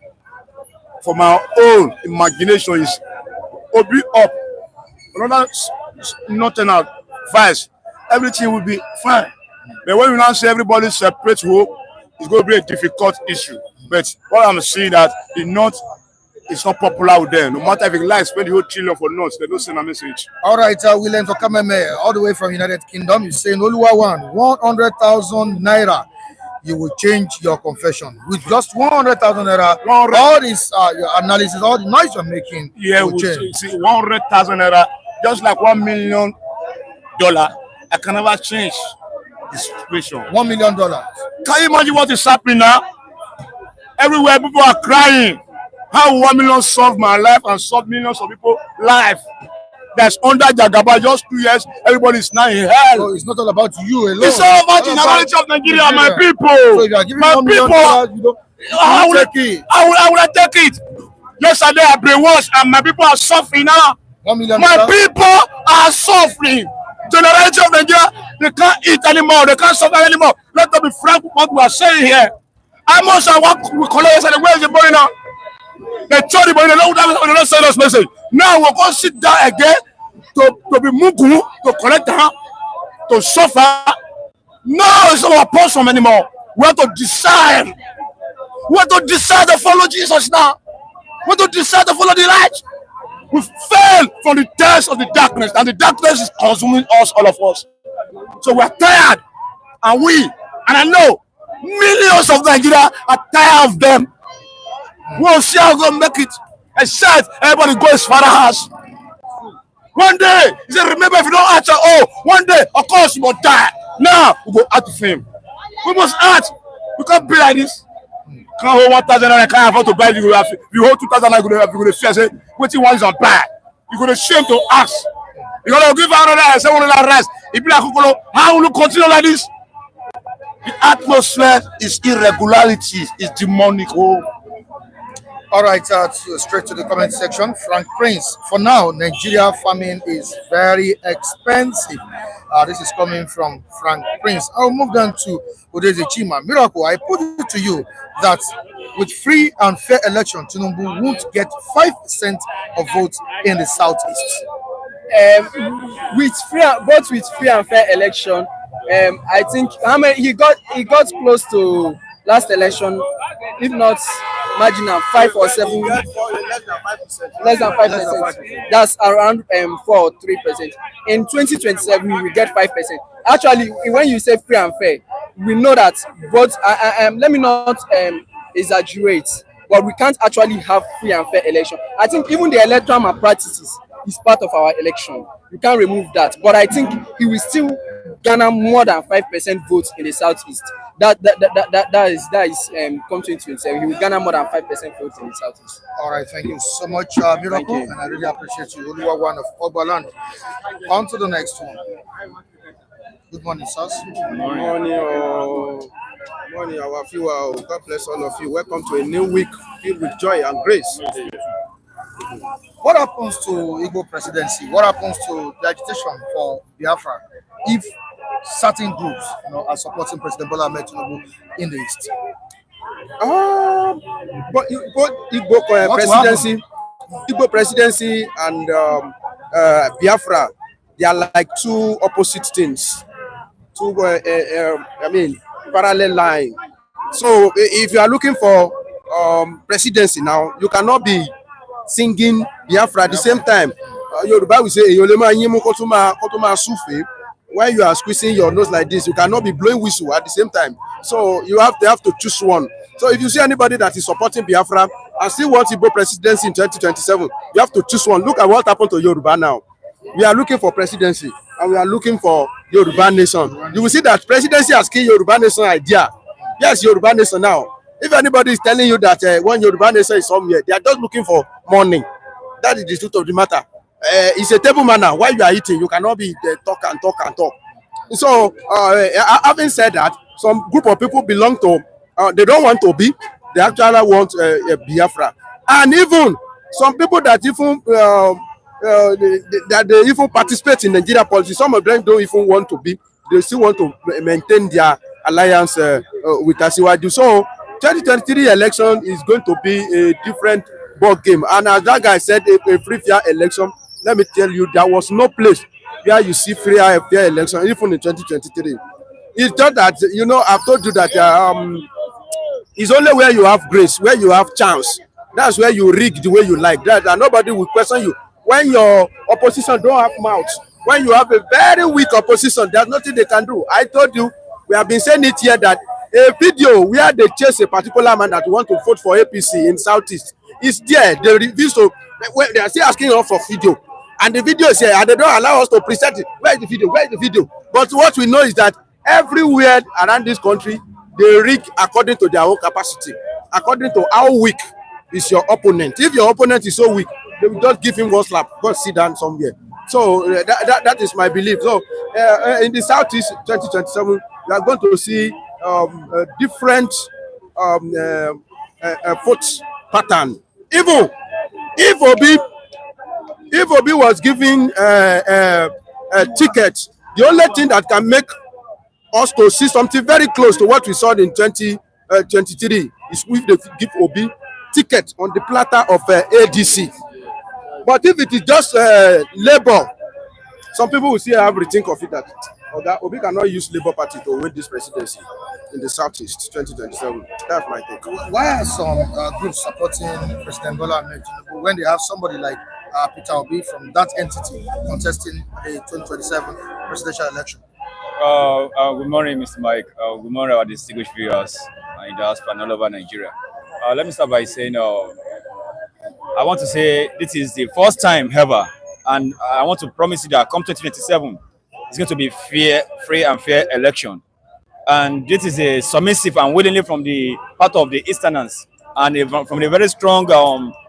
from our own imagination, is Obi up, another nothing out, vice, everything will be fine. But when we now say everybody separate hope, it's going to be a difficult issue. But what I'm seeing that the North is not popular with them. No matter if it likes spend the whole trillion for North, they don't send a message. All right, William Tokameme, all the way from United Kingdom, is saying Oluwa 100,000 naira. You will change your confession with just 100,000 naira. All this your analysis, all the noise you're making, will change. See, 100,000 naira, just like $1 million, I can never change the situation. $1 million. Can you imagine what is happening now? Everywhere people are crying. How will 1 million solve my life and solve millions of people's life? that's under Jagaba just 2 years, everybody is now in hell. So it's not all about you alone. It's all about the nationality of Nigeria, my people. So if you are giving my $1 million, people, I will take it. Yesterday I brainwashed and my people are suffering now. $1 million. My people are suffering. Generality of Nigeria, they can't eat anymore, they can't survive anymore. Let us be frank with what we are saying here. I must have what we call it, where is the boy now? They told the boy, they don't send us message. Now we're going to sit down again to be mugu, to collect her, to suffer. No, it's not our person anymore. We have to decide. We have to decide to follow Jesus now. We have to decide to follow the light. We fell from the test of the darkness, and the darkness is consuming us, all of us. So we are tired, and I know millions of Nigeria are tired of them. We'll see how we're going to make it. Except everybody go his father's house. One day, he said, remember, if you don't answer, one day, of course, you will die. Now, we go out to fame. We must act. We can't be like this. Can't hold 1,000 and I can't afford to buy it. If you hold 2,000, you're going to fear, say, what you want is on buy. You're going to shame to ask. You're going to give another and say, rest. If you like, how will you continue like this? The atmosphere is irregularity, is demonic. All right, straight to the comment section. Frank Prince. For now, Nigeria farming is very expensive. This is coming from Frank Prince. I'll move down to Odeze Chima. Miracle, I put it to you that with free and fair election, Tinubu won't get 5% of votes in the Southeast. With free and fair election, I think he got close to last election, if not marginal 5 or 7, less than 5%. That's around 4 or 3%. In 2027, we will get 5%. Actually, when you say free and fair, we know that. But let me not exaggerate. But we can't actually have free and fair election. I think even the electoral malpractices is part of our election. You can't remove that. But I think he will still garner more than 5% votes in the Southeast. That is come 2027. He will garner more than 5% votes in the Southeast. All right, thank you so much, Miracle, and I really appreciate you. Oluwa one of Obaland. On to the next one. Good morning, sirs. Good morning, our viewer. God bless all of you. Welcome to a new week filled with joy and grace. What happens to Igbo presidency? What happens to the agitation for Biafra if certain groups, are supporting President Bola Ahmed Tinubu in the East? But Igbo presidency and Biafra, they are like two opposite things. Parallel line. So if you are looking for presidency now, you cannot be singing Biafra at the same time. Yoruba will say, when you are squeezing your nose like this, you cannot be blowing whistle at the same time. So you have to choose one. So if you see anybody that is supporting Biafra and still wants Igbo presidency in 2027, you have to choose one. Look at what happened to Yoruba now. We are looking for presidency and we are looking for Yoruba nation. You will see that presidency has killed Yoruba nation idea. Yes, Yoruba nation now. If anybody is telling you that one Yoruba nation is somewhere, they are just looking for money. That is the truth of the matter. It's a table manner. While you are eating, you cannot be there, talk. So, having said that, some group of people belong to, they don't want to be, they actually want Biafra. And even some people that even they even participate in Nigeria politics, some of them don't even want to be, they still want to maintain their alliance with Asiwaju. So, 2023 election is going to be a different ball game. And as that guy said, a free fair election, let me tell you, there was no place where you see free fair election, even in 2023. It's just that, I've told you that it's only where you have grace, where you have chance. That's where you rig the way you like. That and nobody will question you. When your opposition don't have mouth, when you have a very weak opposition, there's nothing they can do. I told you, we have been saying it here that a video where they chase a particular man that want to vote for APC in Southeast is there. They refuse to. They are still asking us for video, and the video is here, and they don't allow us to present it. Where is the video? Where is the video? But what we know is that everywhere around this country, they rig according to their own capacity, according to how weak is your opponent. If your opponent is so weak, they will just give him one slap. Go sit down somewhere. So that is my belief. So in the Southeast 2027, we are going to see different vote pattern. Even if Obi was given a ticket, the only thing that can make us to see something very close to what we saw in 2023 is if they give Obi ticket on the platter of ADC. But if it is just Labour, some people will still have rethink of it that Obi cannot use Labour Party to win this presidency in the Southeast 2027. That's my take. Why are some groups supporting President Bola Ahmed Tinubu when they have somebody like Peter Obi from that entity contesting the 2027 presidential election? Good morning, Mr. Mike. Good morning, our distinguished viewers in diaspora and all over Nigeria. Let me start by saying I want to say this is the first time ever, and I want to promise you that come 2027, it's going to be free and fair election. And this is a submissive and willingly from the part of the Easterners and from the very strong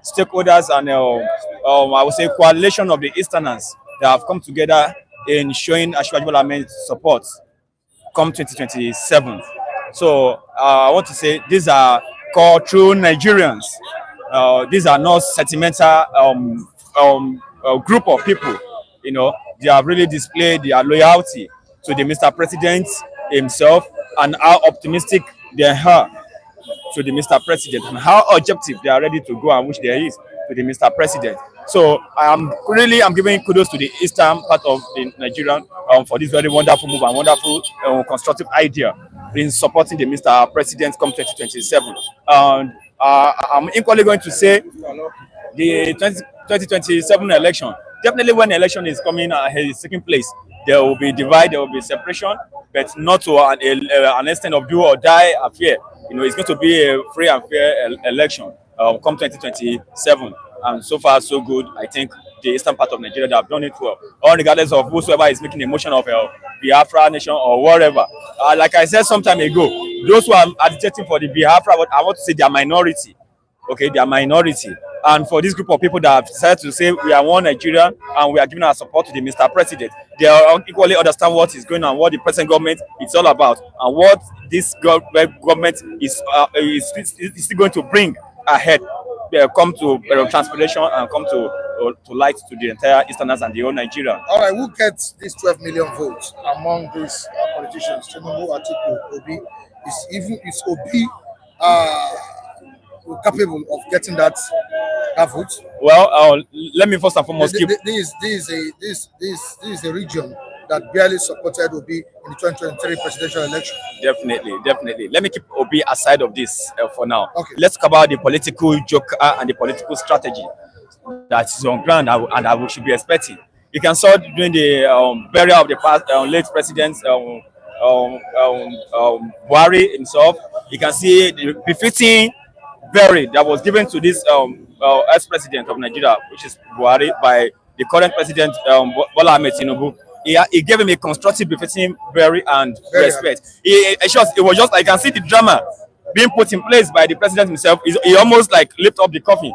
stakeholders and I would say coalition of the Easterners that have come together in showing Asiwaju Bola Ahmed support come 2027. So I want to say these are called true Nigerians. These are not sentimental group of people. You know, they have really displayed their loyalty to the Mr. President himself and how optimistic they are to the Mr. President and how objective they are ready to go and which there is to the Mr. President. So I'm giving kudos to the eastern part of the Nigerian for this very wonderful move and wonderful constructive idea in supporting the Mr. President come 2027. And I'm equally going to say the 2027 election, definitely when election is coming is taking place, there will be divide, there will be separation, but not to an extent of do or die affair. You know, it's going to be a free and fair election come 2027. And so far, so good. I think the eastern part of Nigeria, they have done it well. All regardless of whosoever is making a motion of Biafra nation or whatever. Like I said some time ago, those who are agitating for the Biafra, I want to say they are minority. Okay, they are minority. And for this group of people that have decided to say we are one Nigeria and we are giving our support to the Mr. President, they equally understand what is going on, what the present government is all about, and what this government is going to bring ahead. Come to transpiration and come to light to the entire Easterners and the whole Nigeria. All right, who gets these 12 million votes among these politicians? Tinubu, Atiku, Obi. Is Obi capable of getting that vote? Well, let me first and foremost this is a region that barely supported Obi in the 2023 presidential election. Definitely. Let me keep Obi aside of this for now. Okay. Let's talk about the political joke and the political strategy that is on ground and I should be expecting. You can saw during the burial of the past late president Buhari himself. You can see the befitting burial that was given to this ex-president of Nigeria, which is Buhari, by the current president Bola Ahmed Tinubu. He gave him a constructive befitting burial and respect. It was just, I can see the drama being put in place by the president himself. He almost like lifted up the coffin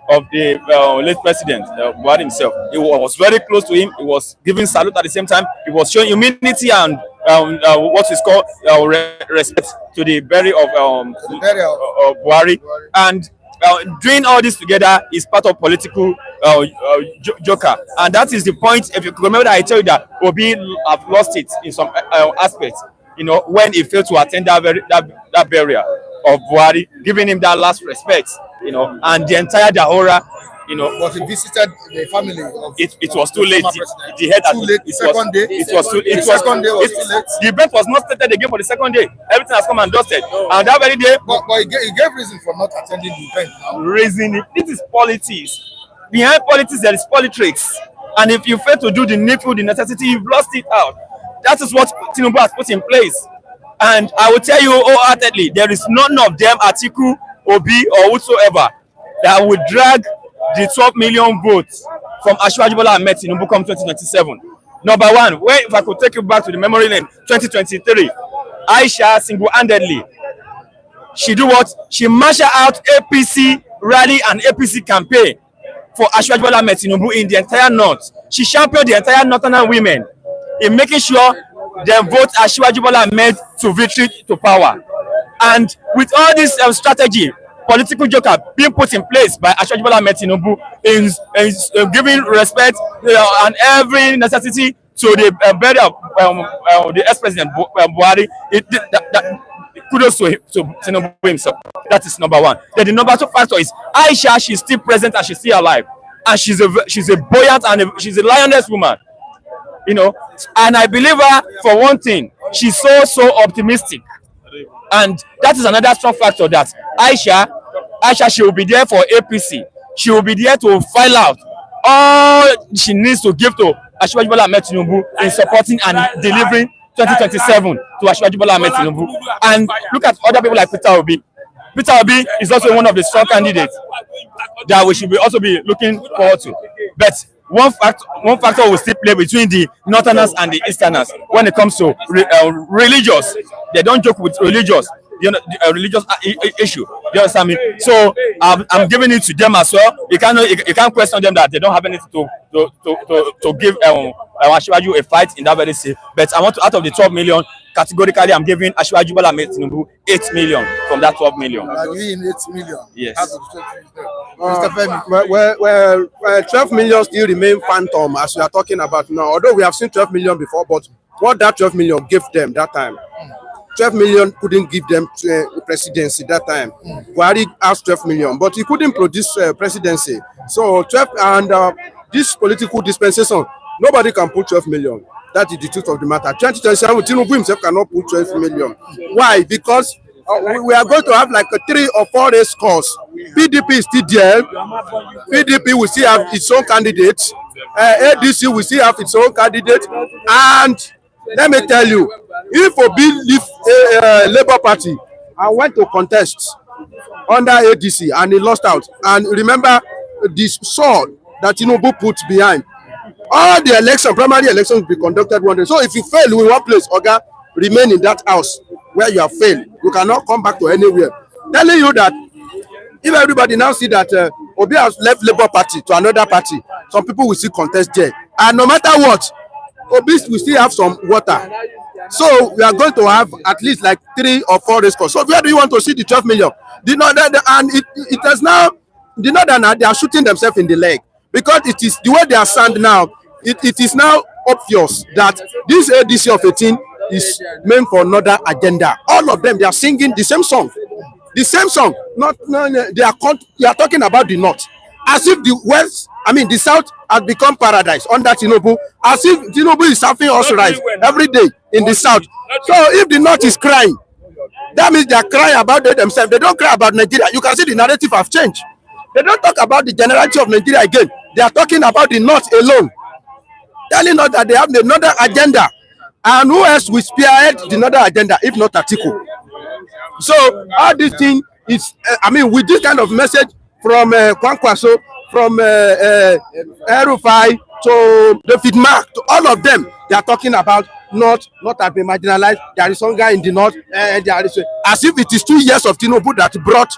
of the late president Buhari himself. He was very close to him. He was giving salute at the same time. He was showing humility and what is called respect to the burial of Buhari. And doing all this together is part of political joker, and that is the point. If you remember that I tell you that Obi have lost it in some aspects, you know, when he failed to attend that burial of Buhari, giving him that last respect, you know, and the entire Dahora, you know. But he visited the family of it was too late. The second day was too late. The event was not started again for the second day. Everything has come and dusted. And that very day, but he gave reason for not attending the event. Reason, this is politics. Behind politics, there is politics. And if you fail to do the needful, the necessity, you've lost it out. That is what Tinubu has put in place. And I will tell you wholeheartedly, there is none of them, Atiku, Obi, or whatsoever, that would drag the 12 million votes from Asiwaju Bola Ahmed Tinubu come 2027. Number one, if I could take you back to the memory lane, 2023, Aisha single-handedly, she do what? She marshaled out APC rally and APC campaign for Asiwaju Bola Ahmed Tinubu in the entire north. she championed the entire northern women in making sure they vote Asiwaju Bola Ahmed to victory to power. And with all this strategy, political joker being put in place by Asiwaju Bola Ahmed Tinubu in giving respect and every necessity to the burial of the ex-president Buhari, kudos to Tinubu himself. That is number one. Then the number two factor is Aisha. She's still present and she's still alive, and she's a buoyant and she's a lioness woman. You know, and I believe her for one thing. She's so optimistic, and that is another strong factor that Aisha, she will be there for APC. She will be there to file out all she needs to give to Asiwaju Bola Ahmed Tinubu in supporting and delivering 2027 to Asiwaju Bola Ahmed Tinubu. And look at other people like Peter Obi. Peter Obi is also one of the strong candidates that we should also be looking forward to. But one factor will still play between the northerners and the easterners when it comes to religious. They don't joke with religious. You know, the religious issue. You understand me? So I'm giving it to them as well. You can't question them that they don't have anything to give Asiwaju a fight in that very say. But I want to, out of the 12 million, categorically I'm giving Asiwaju Bola Ahmed Tinubu 8 million from that 12 million. Are you in 8 million? Yes. Mr. Femi. Well, 12 million still remain phantom as we are talking about now. Although we have seen 12 million before, but what that 12 million gave them that time, 12 million couldn't give them the presidency that time. Buhari asked 12 million, but he couldn't produce presidency. So 12 and this political dispensation, nobody can put 12 million. That is the truth of the matter. 2027, Tinubu himself cannot put 12 million. Why? Because we are going to have like a 3 or 4 race course. PDP is still there. PDP will still have its own candidates. ADC will still have its own candidate. And let me tell you, if Obi leave Labour Party and went to contest under ADC and he lost out, and remember this sword that Tinubu put behind, all the primary elections will be conducted one day. So if you fail in one place, Oga, remain in that house where you have failed. You cannot come back to anywhere. Telling you that if everybody now see that Obi has left Labour Party to another party, some people will still contest there. And no matter what, Obi will still have some water. So we are going to have at least like 3 or 4 race courses. So where do you want to see the 12 million? And it has now, they are shooting themselves in the leg, because it is the way they are sound now. It is now obvious that this ADC of 18 is meant for another agenda. All of them, they are singing the same song. The same song. They are talking about the north, as if the south has become paradise under Tinubu, as if Tinubu is serving us rice every day in the south. So if the north is crying, that means they are crying about themselves. They don't cry about Nigeria. You can see the narrative have changed. They don't talk about the generality of Nigeria again. They are talking about the north alone, telling us that they have another agenda. And who else will spearhead the another agenda if not Atiku? So all this thing is, with this kind of message from Kwankwaso, from Erufai to David Mark, to all of them, they are talking about not have been marginalized. There is hunger in the north, as if it is 2 years of Tinubu that brought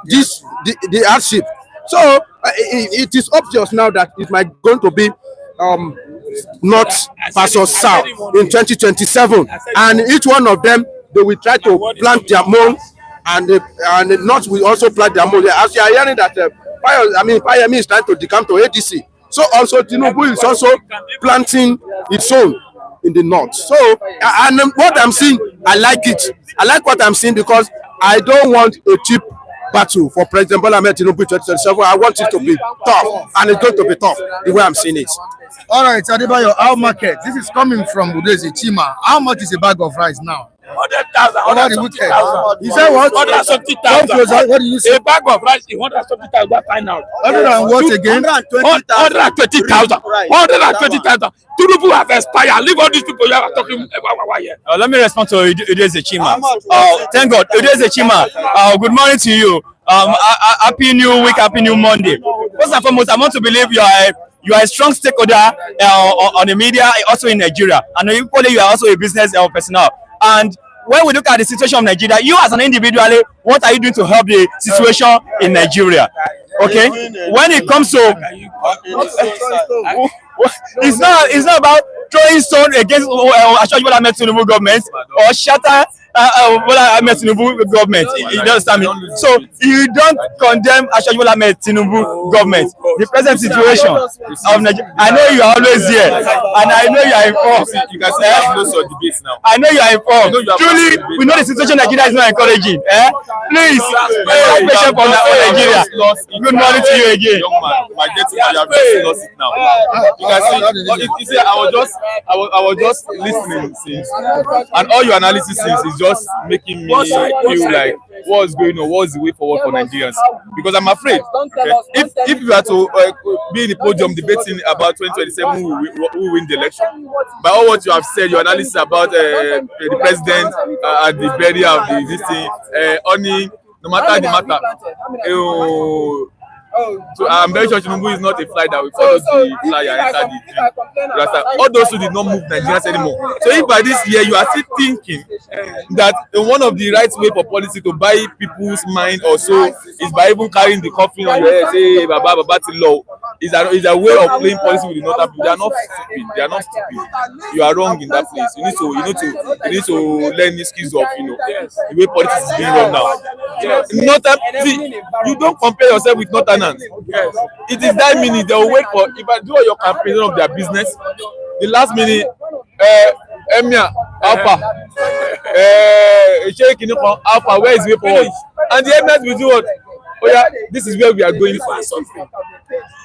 the hardship. So it is obvious now that it might going to be north versus south in 2027, and each one of them, they will try to plant their mold, and the north will also plant their mold. As you are hearing that Payemi is trying to decamp to ADC, so also Tinubu is also planting its own in the north. So and what I'm seeing, I like it. I like what I'm seeing, because I don't want a cheap battle for President Bola Ahmed Tinubu 2027. I want it to be tough, and it's going to be tough the way I'm seeing it. All right, Adebayo, our market. This is coming from Udeze Chima. How much is a bag of rice now? 100,000. You said what? 170,000. What did you say? A bag of rice is 170,000. Find out. 100 and what again? 120,000. 120,000. Tinubu have expired. Leave all these people you are talking about here. Let me respond to Udeze Chima. Thank God. Udeze Chima, good morning to you. Happy New Week, Happy New Monday. First and foremost, I want to believe you are a strong stakeholder on the media, also in Nigeria. And equally, you are also a business personnel. And when we look at the situation of Nigeria, you as an individual, what are you doing to help the situation in Nigeria? Okay, when it comes to It's not about throwing stone against Ashwaji Ahmed Tinubu government or shatter Ahmed Tinubu government. You understand me? So you don't condemn Ashwaji Ahmed Tinubu government. The present situation of Nigeria. I know you are always here, and I know you are informed. You can see lots of debates now. I know you are informed. Truly, we know the situation Nigeria is not encouraging. Please, have patience for Nigeria. Good morning to you again. Young man, my getting you have just lost it now. You can see, I was just listening since, and all your analysis since is just making me feel like what's going on, what's the way forward for Nigerians? Because I'm afraid, if you are to be in the podium debating about 2027 who will win the election, by all what you have said, your analysis about the president and the burial of this thing, Ooni, no matter the matter, so I'm very sure Tinubu is not a fly that will follow the flyer and enter the dream. All those who did not move Nigerians anymore. So if by this year you are still thinking that one of the right way for policy to buy people's mind or so is by even carrying the coffin on your head, say Baba Tilo, is a way of playing policy with the northern people. They are not stupid. They are not stupid. You are wrong in that place. You need to learn the skills of the way politics is being run now. You don't compare yourself with Northerners. It is that minute they will wait for. If I do all your campaign of their business, the last minute, Emia Alpha, Alpha, where is way forward? And the Emirs will do what? Oh yeah, this is where we are going for something.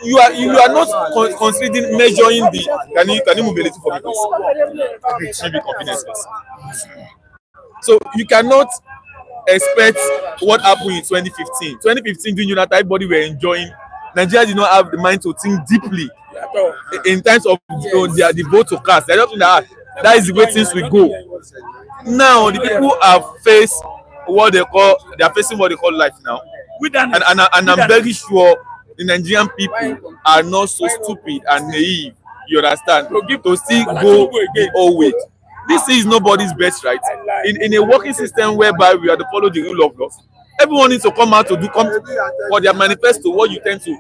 You are not considering measuring the can you mobility for people? Maybe confidence. So you cannot expect what happened in 2015. 2015 during Jonathan, everybody were enjoying. Nigeria did not have the mind to think deeply in terms of the vote to cast. They're not that is the way things will go. Now the people have faced they are facing what they call life now. And I'm very sure the Nigerian people are not so stupid and naive, you understand, to still go the old way. This is nobody's best right. In a working system whereby we are to follow the rule of law, everyone needs to come out to for their manifesto, what you tend to.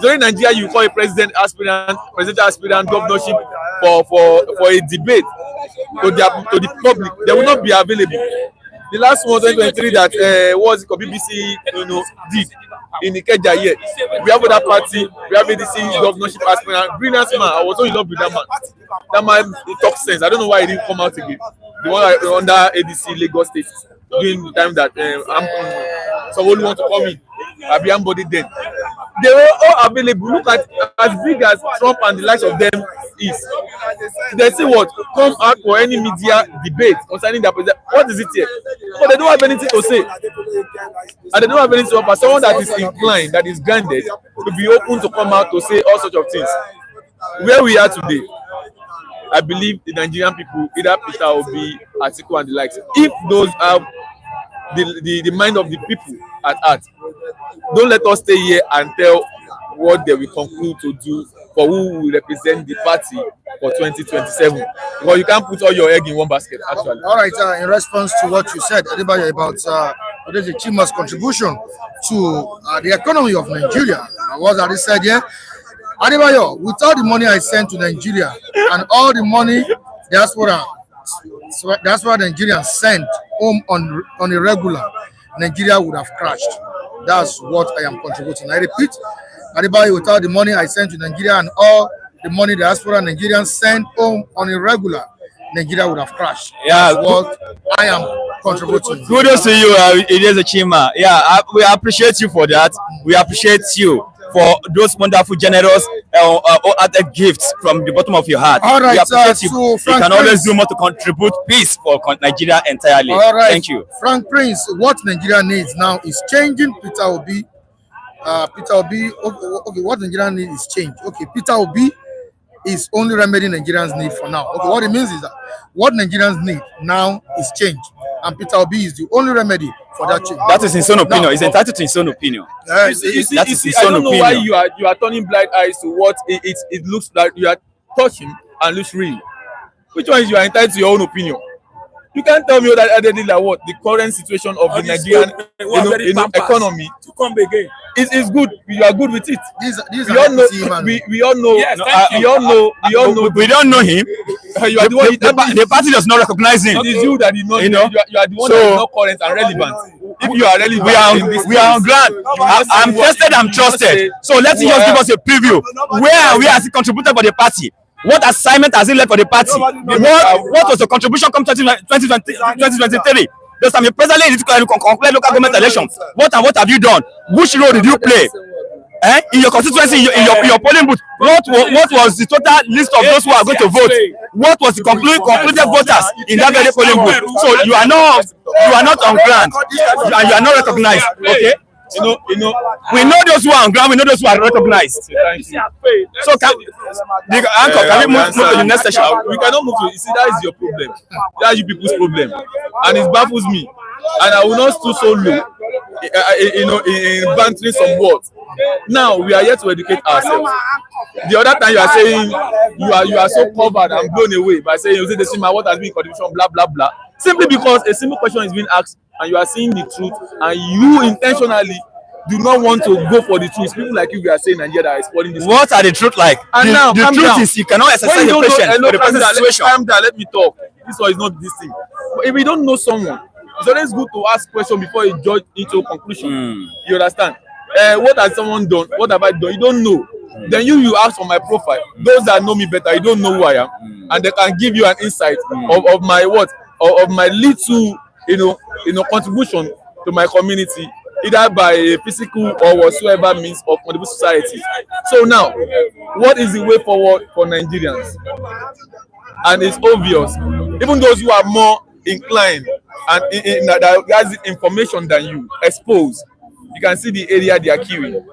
So in Nigeria, you call a presidential aspirant, governorship for a debate to the public. They will not be available. The last one, 2023, that was BBC, did in Ikeja here. We have that party, we have ADC governorship aspirant, brilliant man. I was so in love with that man. That man, he talks sense. I don't know why he didn't come out again. The one under ADC Lagos State during the time that someone want to come in. I'll be embodied then. They were all available. Look at as big as Trump and the likes of them is. They say what? Come out for any media debate concerning their president. What is it here? But they don't have anything to say. And they don't have anything to offer. Someone that is inclined, that is grounded, to be open to come out to say all sorts of things. Where we are today, I believe the Nigerian people, either Peter Obi, Atiku and the likes, if those have the mind of the people at heart, don't let us stay here and tell what they will conclude to do for who will represent the party for 2027. Because you can't put all your egg in one basket, actually. All right, in response to what you said, Adebayo, about the Chima's contribution to the economy of Nigeria, what Adi said here, Adebayo, with all the money I sent to Nigeria and all the money diaspora Nigerians sent home on a regular, Nigeria would have crashed. That's what I am contributing. I repeat, Adebayo, without the money I sent to Nigeria and all the money diaspora Nigerians sent home on a regular, Nigeria would have crashed. Yeah, that's what I am contributing. Kudos to you, Idris Chima. Yeah, we appreciate you for that. We appreciate you for those wonderful, generous, gifts from the bottom of your heart. All right, we appreciate you. So you can always do more to contribute peace for Nigeria entirely. All right. Thank you. Frank Prince, what Nigeria needs now is changing. Peter Obi, okay, what Nigeria needs is change. Okay, Peter Obi is only remedy Nigerians need for now. Okay, what it means is that what Nigerians need now is change. And Peter Obi is the only remedy for that change. That is his own opinion. He's entitled to his own opinion. You see, I don't know why you are turning blind eyes to what it looks like. You are touching and looks real. Which one is you are entitled to your own opinion? You can't tell me that like what the current situation of the Nigerian economy to come again. Is good. You are good with it. We all know. We all know. Yes, we all know. We don't know him. You are the one. The party does not recognize him. It is you that did not. You know. You are the one that is not current and relevant. If you are relevant, we are on ground. I'm tested. I'm trusted. So let's just give us a preview. Where are we as a contributor for the party? What assignment has he left for the party? What was the contribution come 2023? Just I'm presently in the local government elections. What have you done? Which role did you play? In your constituency, in your polling booth, what was the total list of those who are going to vote? What was the concluded voters in that very polling booth? So you are not on ground and you are not recognized. Okay. You know, we know those who are on ground, we know those who are recognized. So can we move to the next session? We cannot move to. You see, that is your problem. That is you people's problem, and it baffles me. And I will not stoop so low, in bantering some words. Now we are here to educate ourselves. The other time you are saying you are so covered and blown away by saying you say the same what has been contribution, blah blah blah. Simply because a simple question is being asked and you are seeing the truth and you intentionally do not want to go for the truth. People like you, we are saying Nigeria that is spoiling this. What are the truth like? And now the truth is you cannot exercise your patience for the present situation. Calm down, let me talk. This one is not this thing. But if we don't know someone, it's always good to ask questions before you judge into a conclusion. You understand? What has someone done? What have I done? You don't know. Then you ask for my profile. Those that know me better, you don't know who I am, and they can give you an insight of my of my little contribution to my community, either by a physical or whatsoever means of contributing society. So now, what is the way forward for Nigerians? And it's obvious. Even those who are more inclined and that has information than you expose, you can see the area they are queuing.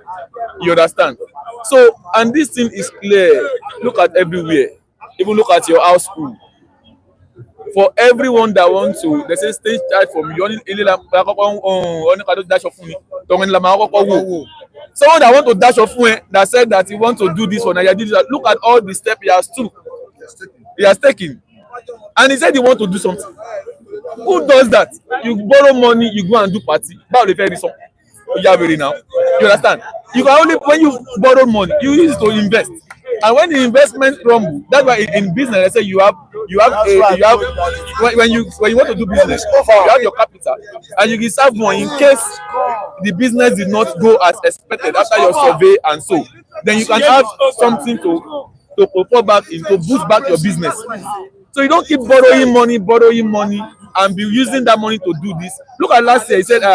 You understand? So, and this thing is clear. Look at everywhere. Even look at your house school. For everyone that wants to, they say stage charge from you. Someone that want to dash off that said that he want to do this for Nigeria. Look at all the steps he has took. He has taken. And he said he want to do something. Who does that? You borrow money, you go and do party. You understand? You can only, when you borrow money, you use it to invest. And when the investment crumble, that's why in business I say when you want to do business, you have your capital and you reserve more in case the business did not go as expected after your survey and so. Then you can have something to fall back into, boost back your business. So you don't keep borrowing money and be using that money to do this. Look at last year, he said, you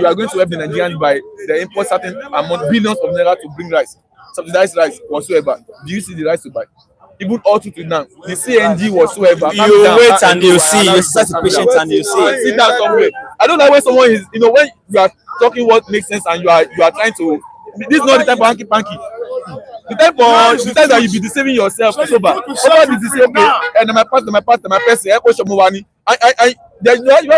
are going to help the Nigerians by the import certain amount, billions of naira to bring rice, subsidized rice whatsoever. Do you see the rice to buy? Even all to now, the CNG whatsoever. You wait and you see, you set the patient and you see. Sit down somewhere. I don't know when someone is, when you are talking what makes sense and you are trying to, this is not the type of hanky-panky. The time that you be deceiving yourself is over. Over the deceive, okay, and my person, you have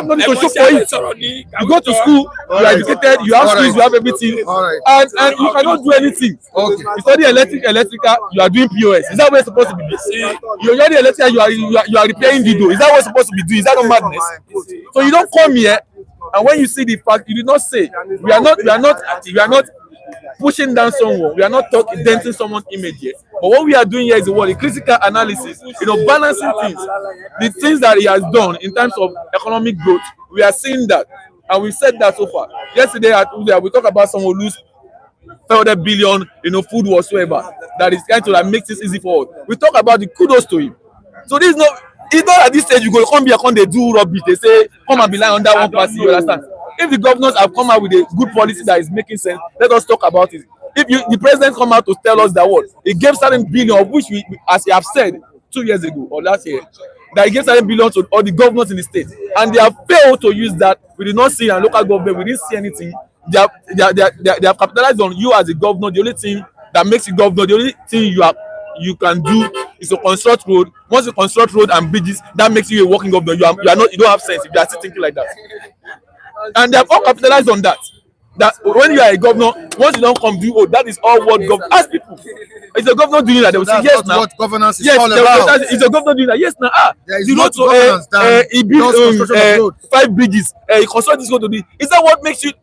nothing to show for it. You go to school, you are educated, you have skills, you have everything, and you cannot do anything. You study electrical, you are doing POS. Is that what it's supposed to be doing? You study electrical, you are repairing video. Is that what it's supposed to be doing? Is that not madness? So you don't come here, and when you see the fact, you did not say we are not pushing down someone. We are not denting someone's image here. But what we are doing here is a critical analysis, balancing things. The things that he has done in terms of economic growth, we are seeing that. And we said that so far. Yesterday we talked about someone who lose 500 billion, food whatsoever. That is going to make things easy for us. We talk about the kudos to him. So this is not, it's not at this stage you go come here, they do rubbish. They say, come and be lying under one party, you understand? If the governors have come out with a good policy that is making sense, let us talk about it. If the president come out to tell us that he gave certain billion, of which we, as he have said 2 years ago or last year, that he gave certain billion to all the governors in the state, and they have failed to use that. We did not see in local government. We didn't see anything. They have capitalized on you as a governor. The only thing that makes you governor, the only thing you can do is to construct road. Once you construct road and bridges, that makes you a working governor. You don't have sense if you are still thinking like that. And they have all capitalized on that. that when you are a governor, once you don't come do, oh, that is all what governor. Ask people, is the governor doing that? They will say yes now. What governance is yes, all about. Is the governor doing that? Yes now. The road to he built 5 bridges. He constructed this road to be. Is that what makes you?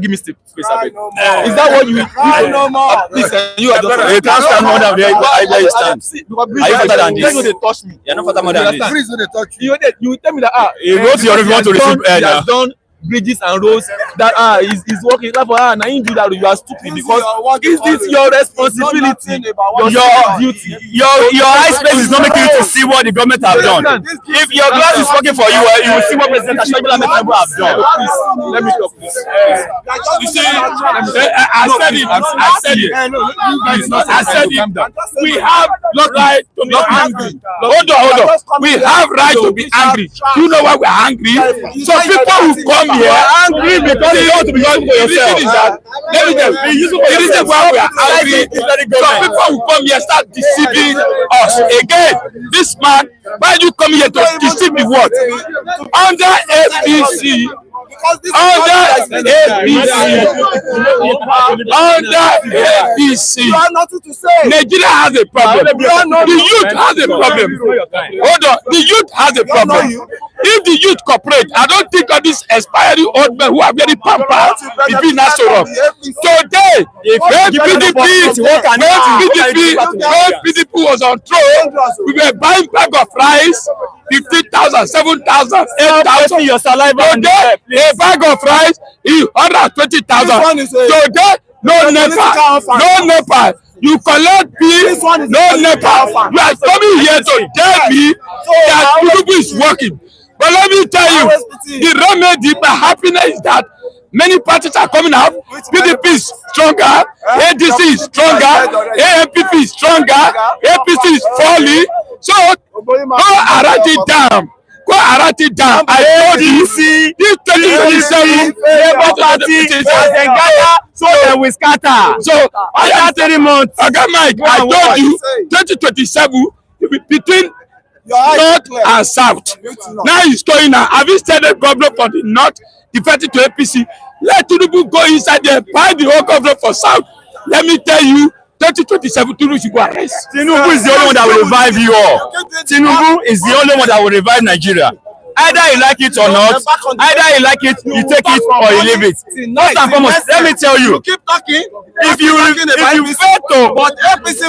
Give me space. Is that what you? No more. Listen, you can't stand more than where you stand. Are you better than this? They touch me. You're not better more than this. Please don't touch you. You tell me that He wrote your review to receive he has done bridges and roads that is working. Therefore, now you do that, you are stupid because is this your responsibility, your duty? Your eye space is not making you to see what the government have done. If your glass is working for you, you will see what President Tinubu have done. Let me talk this. You see, I said it. We have right to be angry. Hold on. We have right to be angry. You know why we're angry? So people who come here angry because they want to be useful for yourself. Let me tell you, the reason why we are angry is that some people who come here start deceiving us. Again, this man, why you come here to deceive the world? Under APC, Nigeria has a problem. The youth has a problem. Hold on, the youth has a problem. If the youth cooperate, I don't think of these aspiring old men who are very pampered between us. Today, when PDP was on throne, we were buying bag of rice, 15,000, 7,000, 8,000. Your saliva. Today, a bag of rice is 120,000. Today, no NEPA. You collect bills, no NEPA. You are coming here to tell me that Tinubu is working. But let me tell you, the remedy, my happiness is that many parties are coming out. PDP is stronger, ADC is stronger, ANPP is stronger, APC is falling. So go arrest it down. I told you, this 2027 Labour Party so they will scatter. So after 3 months, okay, Mike, I told you 2027 between North and South. Now he's going now. Have you said the governor for the North defected to APC? Let Tinubu go inside there, buy the whole governor for South. Let me tell you, 2027 Tinubu should go arrest. Tinubu is the only one that will revive you all. Tinubu is the only one that will revive Nigeria. Either you like it or not, either you like it, you take it or you leave it. First and foremost, let me tell you, if you fail to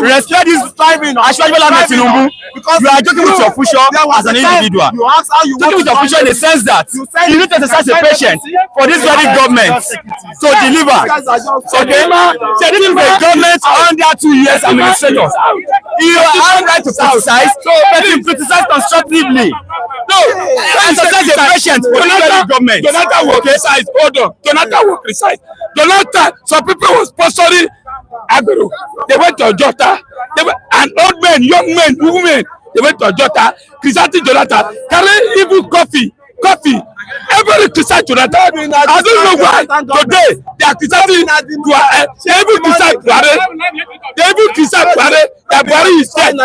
respect this Ashwaji Tinubu, you are joking with your future as an individual. Joking with your future in the sense that you need to exercise a patience for this very government to deliver. Okay? So this is a government under 2 years administrators. You have right to criticize, but you criticize constructively. No, exercise a patience for this very government. Jonathan will criticize. Hold on. Jonathan will criticize. Jonathan, some people were sponsoring Agro. They went to Jota. And old men, young men, women, they went to Jota, criticizing Jonathan. Carry even coffee. Everybody criticize Jonathan. I don't know why today they are criticizing Buhari. They even criticize Buhari. That Buhari is dead.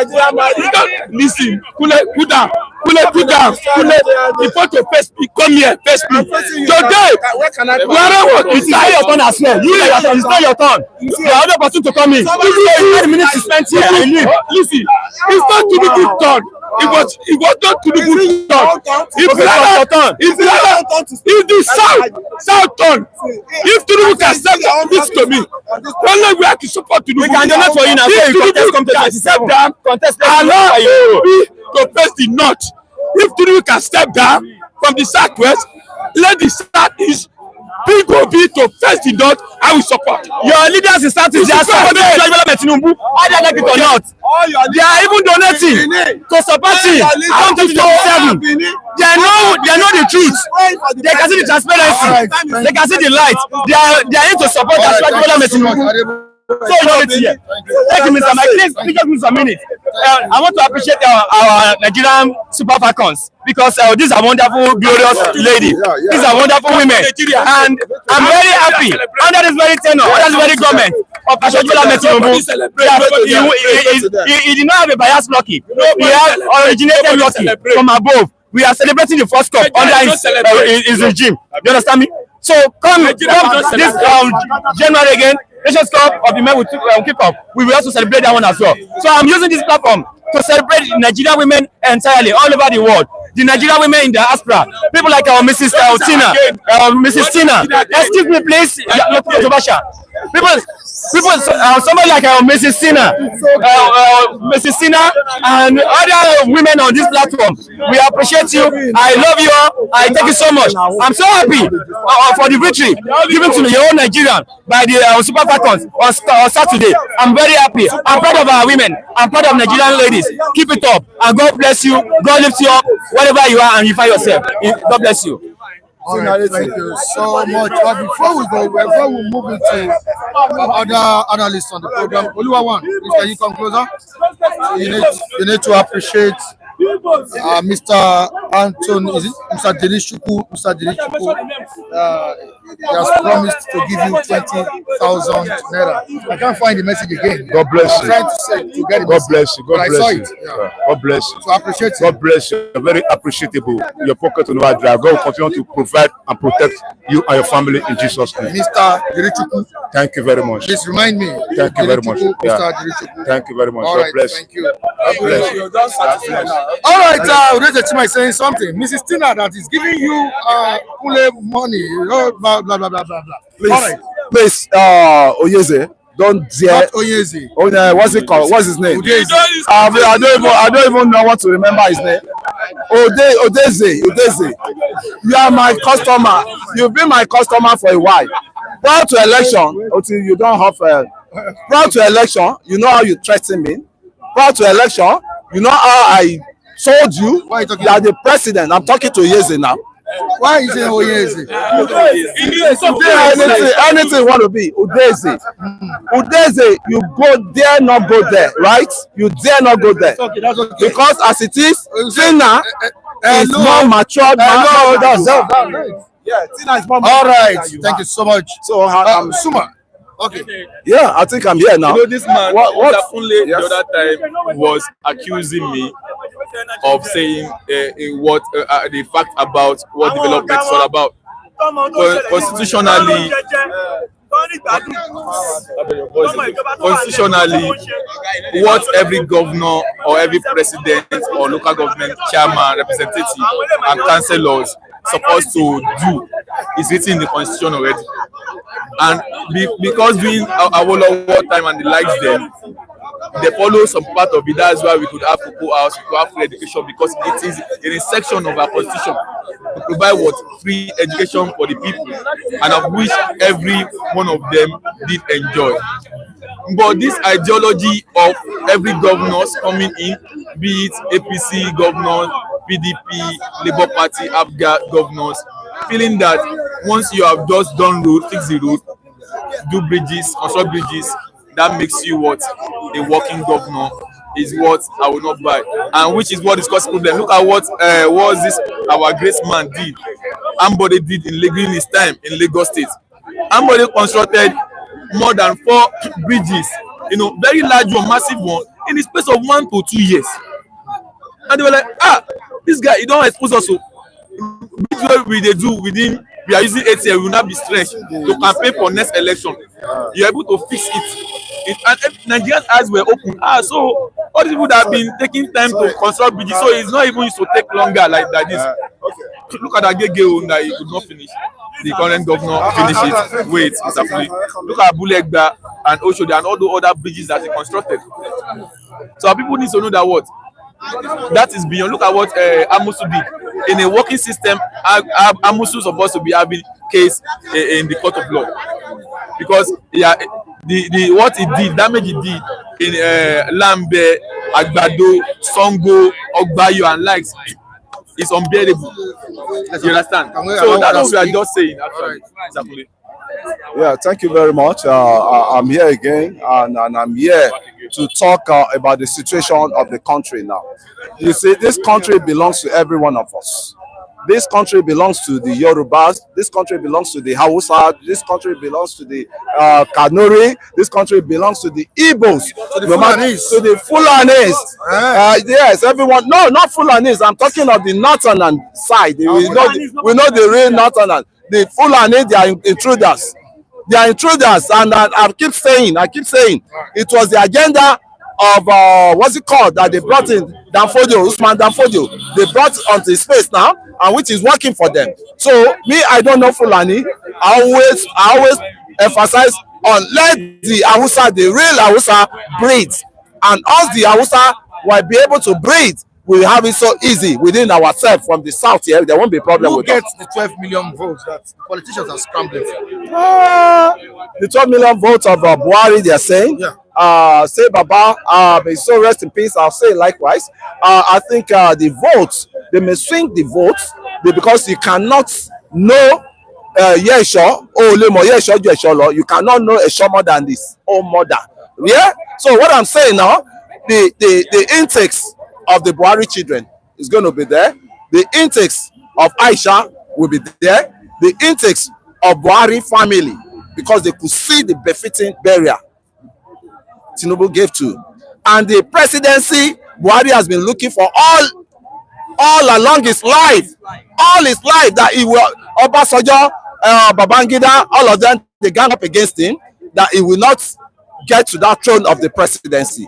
Listen, cool down. Before to face me, come here, face me. Today, Buhari was criticizing your turn as well. It's not your turn. The other person to come in. 10 minutes to spend here and leave. Listen, it's not to be good turn. It was not to be good turn. If the South turn, if Tinubu can step down, listen to me. Only we have to support Tinubu. We can donate for you now. If Tinubu can step down, allow me to face the North. If Tinubu can step down from the Southwest, let the Southeast people be to face the North. I will support. Your leaders in Southeast, they are supporting Tinubu. Either like it or not. They are even donating to support him. Come to 2027. They know the truth. They can see the transparency. They can see the light. They are in to support Tinubu. So you know it here. Thank you, Mr. Mike. Please just give us a minute. I want to appreciate our Nigerian Super Falcons because these are wonderful, glorious ladies. These are wonderful women, and I'm very happy under this very tenure, under this very government of Ashwaji Tinubu. He did not have a bias lucky. He has originated lucky from above. we are celebrating the first cup under his regime. You understand me? So come this January again, Nations Cup of the men will kick off. We will also celebrate that one as well. So I'm using this platform to celebrate Nigerian women entirely all over the world. The Nigerian women in the diaspora, people like our Mrs. Tina, Mrs. Tina. Excuse me, please. People, somebody like our Mrs. Tina, Mrs. Tina, and other women on this platform. We appreciate you. I love you all. I thank you so much. I'm so happy for the victory given to the whole Nigerian by the Super Falcons on Saturday. I'm very happy. I'm proud of our women. I'm proud of Nigerian ladies. Keep it up, and God bless you. God lift you up wherever you are, and you find yourself. God bless you. All right, thank you so much. But before we move into other analysts on the program, Oluwawan, please can you come closer? You need to appreciate Mr. Anton, is it Mr. Dirishuku? Mr. Dirishuku, he has promised to give you 20,000 naira. I can't find the message again. God bless you. I'm trying to say to get it. God bless you. God bless you. Yeah. God bless you. So appreciate you. God bless you. You're very appreciable. Your pocket will never dry. God will continue to provide and protect you and your family in Jesus' name. Mr. Dirishuku. Thank you very much. Please remind me. Thank you very much. Mr. Dirishuku. Thank you very much. All God right, bless. thank you. God bless you. All right, Udeze Chima is saying something. Mrs. Tina that is giving you money, blah, blah, blah, blah, blah. Please, All right. please, Oyeze, don't dare. Not Oyeze. What's it called? What's his name? Udeze. I don't even know what to remember his name. Udeze. You are my customer. You've been my customer for a while. Prior to election, until you don't have prior to election, you know how you threaten me. Prior to election, you know how I told you that the president. I'm talking to Oyeze now. Why is it Oyeze? Anything you want to be, Udeze. Udeze, you dare not go there, right? You dare not go there. That's okay. Because as it is, Tina is more matured. Yeah, Tina is more All right, thank you so much. So, Suma. Okay. Yeah, I think I'm here now. You know, this man, what? the other time was accusing me of saying the fact about what development is all about. Constitutionally, what every governor or every president or local government chairman, representative, and councillors supposed to do is written in the constitution already. And because during our time and the likes them, they follow some part of it. That's why we could have cocoa house, we could have free education, because it is in a section of our constitution to provide free education for the people, and of which every one of them did enjoy. But this ideology of every governors coming in, be it APC governors, PDP, Labour Party, ABGA governors, feeling that once you have just done road, fix the road, do bridges, construct bridges, that makes you what a working governor is, what I will not buy, and which is what is causing problem. Look at what was this our great man did. Ambode did in his time in Lagos State. Ambode constructed more than 4 bridges, very large one, massive one, in the space of 1 to 2 years. And they were like, this guy, he don't expose us. So we are using 8 years, we will not be stretched to campaign for next election. You're able to fix it. And Nigeria's eyes were open. So all these people that have been taking time to construct bridges, so it's not even used to take longer like this. Look at that Gege that he could not finish. The current governor finished it. Wait, look at Bulegba and Oshodi and all the other bridges that he constructed. So our people need to know that what that is beyond. Look at what Amusu did. In a working system, Amusu is supposed to be having case in the court of law, because the what he did, damage he did in Lambe, Agbado, Songo, Ogbayo and likes is unbearable. You understand? So that's what we are just saying. Actually. Yeah, thank you very much. I'm here again, and I'm here to talk about the situation of the country now. You see, this country belongs to every one of us. This country belongs to the Yorubas. This country belongs to the Hausa. This country belongs to the Kanuri. This country belongs to the Igbos. To the Fulanis. To the Fulanis. Yes, everyone. No, not Fulanis. I'm talking of the northern side. We know the real northern. The Fulani, they are intruders. They are intruders, and I keep saying, it was the agenda of what's it called that they brought in Danfodio, Usman Danfodio. They brought onto space now, and which is working for them. So me, I don't know Fulani. I always emphasize on let the Hausa, the real Hausa, breed, and us the Hausa will be able to breed. We have it so easy within ourselves from the south here. There won't be a problem with gets the 12 million votes that the politicians are scrambling for? The 12 million votes of Buhari, they are saying. Yeah. Say Baba, may so rest in peace. I'll say likewise. I think the votes, they may swing the votes because you cannot know you cannot know a show more than this own mother. Yeah. So what I'm saying now, the intakes of the Buhari children is going to be there. The intakes of Aisha will be there. The intakes of Buhari family, because they could see the befitting burial Tinubu gave to. And the presidency, Buhari has been looking for all along his life, that he will, Obasanjo, Babangida, all of them, they gang up against him, that he will not get to that throne of the presidency.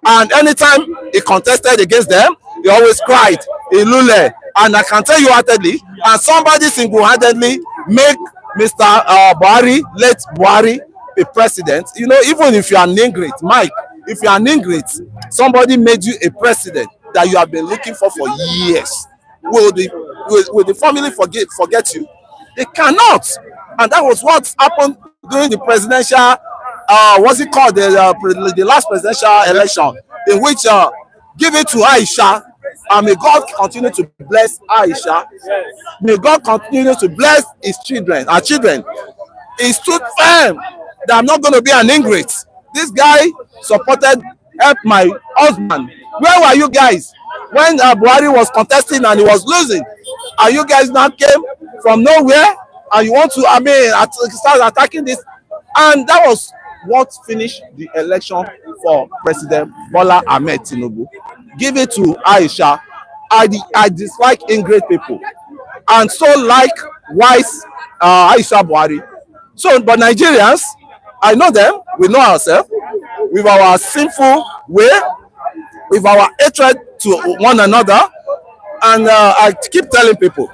And anytime he contested against them, he always cried, Ilule. And I can tell you heartedly, and somebody single-handedly make Mr. Buhari, let Buhari be president. You know, even if you are an ingrate, Mike, if you are an ingrate, somebody made you a president that you have been looking for years. Will the family forget you? They cannot. And that was what happened during the presidential what's it called, the last presidential election, in which give it to Aisha, and may God continue to bless Aisha. May God continue to bless his children, our children. He stood firm that I'm not going to be an ingrate. This guy helped my husband. Where were you guys when Buhari was contesting and he was losing? And you guys now came from nowhere and you want to, start attacking this? And that was what finished the election for President Bola Ahmed Tinubu. Give it to Aisha. I dislike ingrate people, and so like wise Aisha Buhari. So, but Nigerians, I know them. We know ourselves with our sinful way, with our hatred to one another, and I keep telling people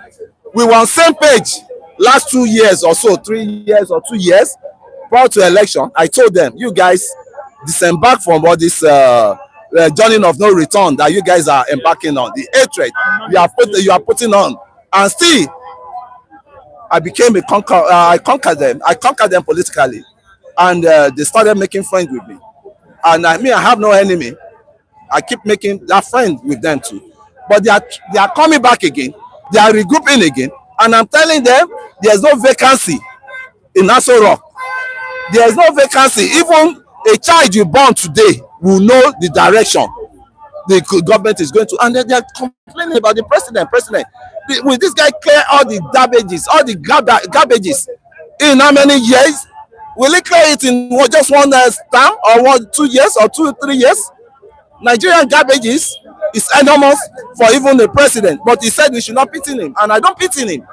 we were on the same page last 2 years or so, 3 years or 2 years. Prior to election, I told them, you guys disembark from all this journey of no return that you guys are embarking on, the hatred you are putting on. And still, I became a conqueror. I conquered them politically, and they started making friends with me. And I have no enemy. I keep making that friend with them too. But they are coming back again. They are regrouping again, and I'm telling them there's no vacancy in Aso Rock. There is no vacancy. Even a child you born today will know the direction the government is going to. And then they are complaining about the president. Will this guy clear all the garbages in how many years? Will he clear it in just one term, or 2 years, or 2 or 3 years? Nigerian garbages is enormous for even the president. But he said we should not pity him, and I don't pity him.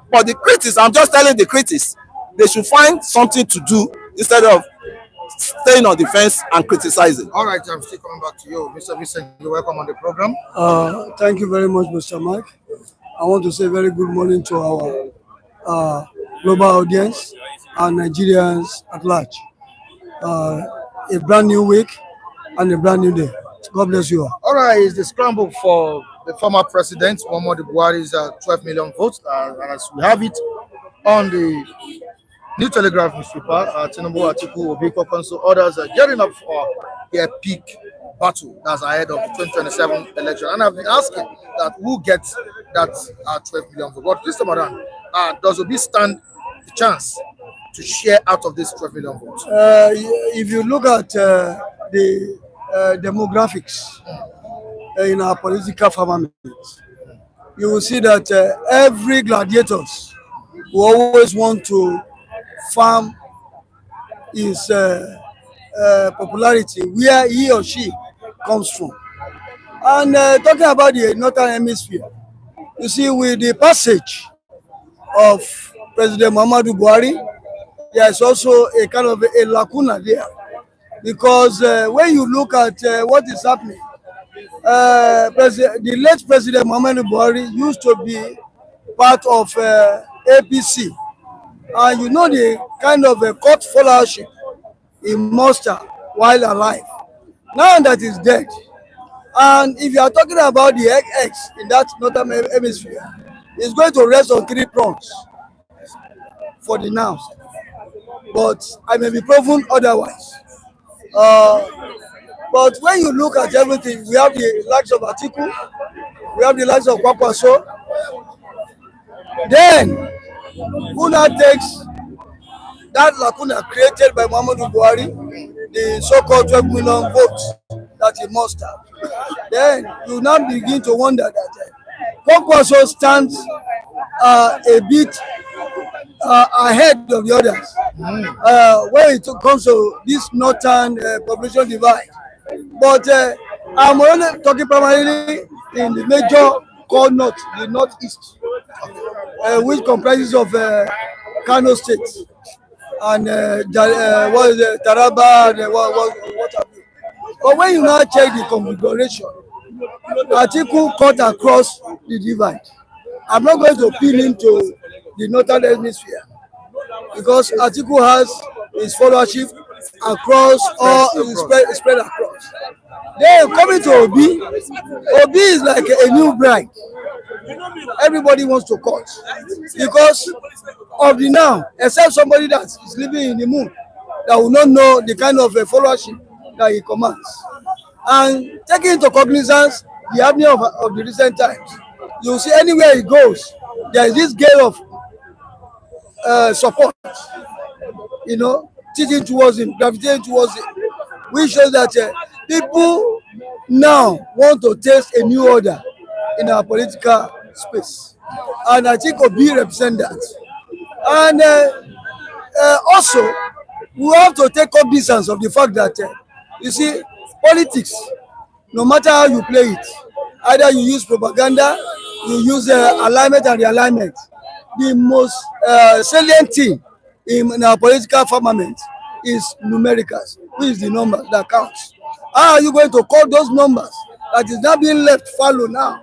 But the critics, I'm just telling the critics, they should find something to do instead of staying on the fence and criticizing. All right, I'm still coming back to you. Mr. Vincent, you're welcome on the program. Thank you very much, Mr. Mike. I want to say very good morning to our global audience and Nigerians at large. A brand new week and a brand new day. God bless you all. All right, it's the scramble for the former president, Muhammadu Buhari's 12 million votes. And as we have it on the New Telegraph newspaper, Tinubu, Atiku, Obi, Kokonso, others are gearing up for their peak battle that's ahead of the 2027 election. And I've been asking that who gets that 12 million vote. But this time around, does Obi stand the chance to share out of this 12 million votes? If you look at the demographics in our political firmament, you will see that every gladiators will always want to farm his popularity where he or she comes from. And talking about the northern hemisphere, you see, with the passage of President Muhammadu Buhari, there is also a kind of a lacuna there. Because when you look at what is happening, the late President Muhammadu Buhari used to be part of APC. And you know the kind of court followership he mustered while alive. Now that he's dead, and if you are talking about the X in that northern hemisphere, it's going to rest on 3 prongs for the now. But I may be proven otherwise. But when you look at everything, we have the likes of Atiku, we have the likes of Kwakwaso. Then, who now takes that lacuna created by Muhammadu Buhari, the so-called 12 million votes that he mustered? Then you now begin to wonder that Kwakwaso stands a bit ahead of the others when it comes to this northern population divide. But I'm only talking primarily in the major core north, the northeast, which comprises of Kano State and what is it, Taraba and what have you. But when you now check the configuration, Atiku cut across the divide. I'm not going to pin into the northern hemisphere because Atiku has his followership across all spread across. Then coming to Obi is like a new bride. Everybody wants to cut because of the now, except somebody that is living in the moon that will not know the kind of followership that he commands. And taking into cognizance the happening of the recent times, you see anywhere he goes, there is this gale of support, teaching towards him, gravitating towards him, which shows that people now want to taste a new order in our political space. And I think Obi represents that. And also, we have to take cognizance of the fact that, you see, politics, no matter how you play it, either you use propaganda, you use alignment and realignment. The most salient thing in our political firmament is numericals, which is the number that counts. How are you going to call those numbers that is now being left fallow now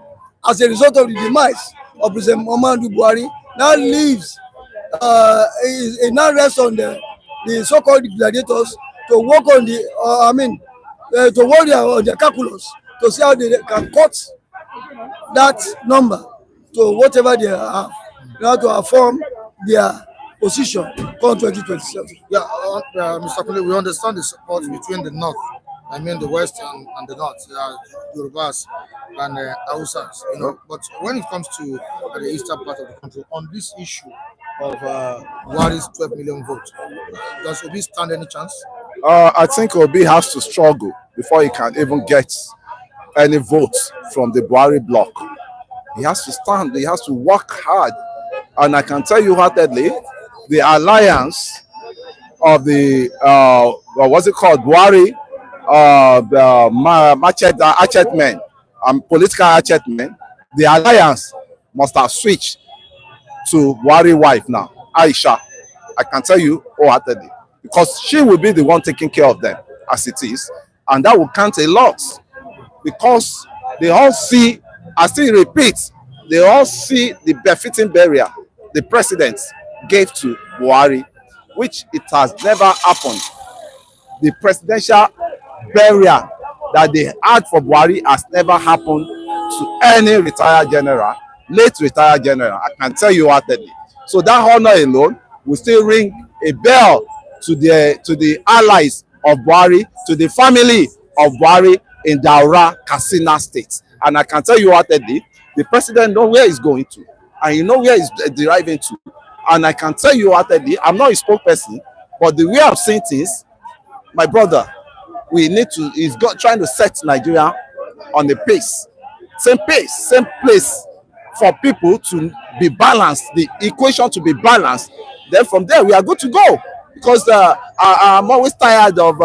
as a result of the demise of President Muhammadu Buhari? Now leaves, it now rests on the so-called gladiators to work on to work on their calculus to see how they can cut that number to whatever they have in order to affirm their position come 2027. Yeah, Mr. Kule, we understand the support between the north, the west and the north, Yorubas and Hausas, But when it comes to the eastern part of the country, on this issue of Buhari's 12 million votes, does Obi stand any chance? I think Obi has to struggle before he can even get any votes from the Buhari bloc. He has to stand, he has to work hard. And I can tell you heartedly, the alliance of the, what's it called, Buhari, the hatchet men, political hatchet men, the alliance must have switched to Buhari wife now, Aisha. I can tell you wholeheartedly, because she will be the one taking care of them as it is, and that will count a lot, because they all see, I still repeat, they all see the befitting burial the president gave to Buhari, which it has never happened. The presidential burial that they had for Buhari has never happened to any retired general, late retired general. I can tell you heartedly. So that honor alone will still ring a bell to the allies of Buhari, to the family of Buhari in Daura, Katsina State. And I can tell you heartedly, the president knows where he's going to, and you know where he's deriving to. And I can tell you heartedly, I'm not a spokesperson, but the way I've seen things, my brother, trying to set Nigeria on the pace, same place for people to be balanced, the equation to be balanced, then from there we are good to go. Because I'm always tired of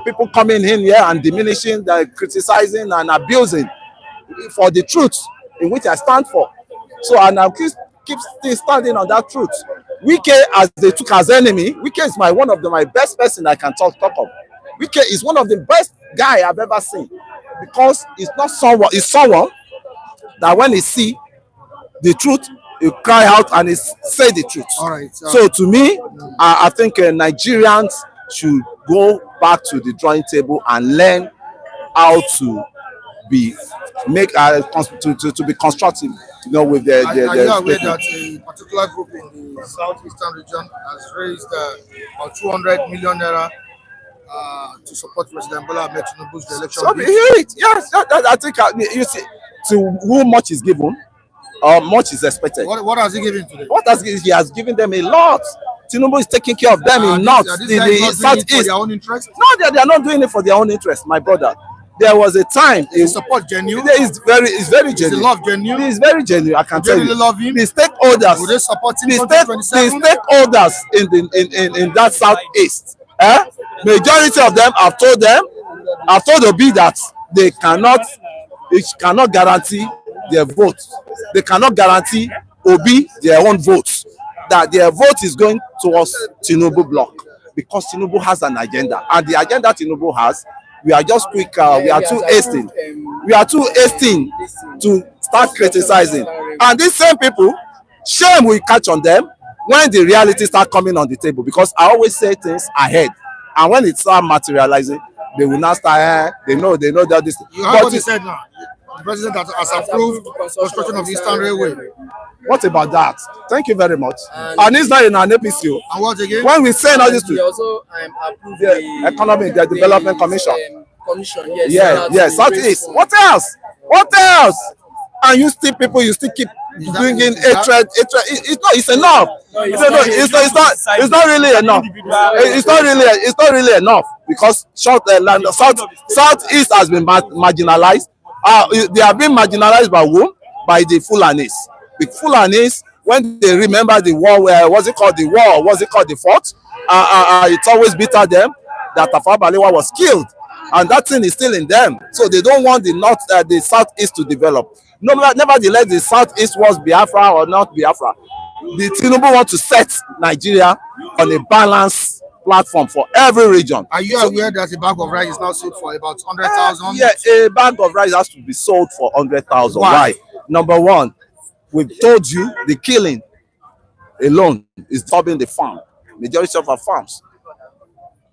people coming in here and diminishing, criticizing and abusing for the truth in which I stand for. So and I'll keep still standing on that truth. Wike, as they took as enemy, Wike is one of my best person I can talk of. Wike is one of the best guy I've ever seen, because it's not someone, it's someone that when he see the truth, he cry out and he say the truth. All right. So to me, I think Nigerians should go back to the drawing table and learn how to be to be constructive, with the Are you aware that a particular group in the southeastern region has raised about 200 million naira to support President Tinubu's election? So yes, I think you see, to whom much is given, much is expected. What has he given today? He has given them a lot. Tinubu is taking care of them in north, the southeast. Their own interest? No, they are not doing it for their own interest, my brother. There was a time. Is support genuine? It's very genuine. Is the love genuine? It's very genuine. I can tell you. Really love him? The stakeholders. Will they support him? The stakeholders in that southeast. Majority of them have told Obi that they cannot guarantee their vote. They cannot guarantee Obi their own votes. That their vote is going towards Tinubu bloc, because Tinubu has an agenda, and the agenda Tinubu has, we are just quick. We are too hasty. We are too hasty to start criticizing. And these same people, shame will catch on them when the reality start coming on the table. Because I always say things ahead, and when it start materializing, they will not start. They know that this. You heard what he said now. The president has approved construction of the Eastern Railway. What about that? Thank you very much. And it's not in an APCO. And what again? When we say all this to also approved the Economic Development Commission. Yes. Yes. Southeast. What else? And you still keep bringing hatred. It's enough. It's not really enough. It's not really enough, because Southeast has been marginalized. They have been marginalized by whom? By the Fulanis. The Fulanis, when they remember the war, the fort? It's always bitter them that Tafawa Balewa was killed, and that thing is still in them. So they don't want the southeast to develop. Nevertheless, the southeast was Biafra or not Biafra. The Tinubu want to set Nigeria on a balanced platform for every region. Are you aware that a bag of rice is now sold for about 100,000? Yeah, a bag of rice has to be sold for 100,000. Why? Number one, we've told you the killing alone is disturbing the farm, majority of our farms.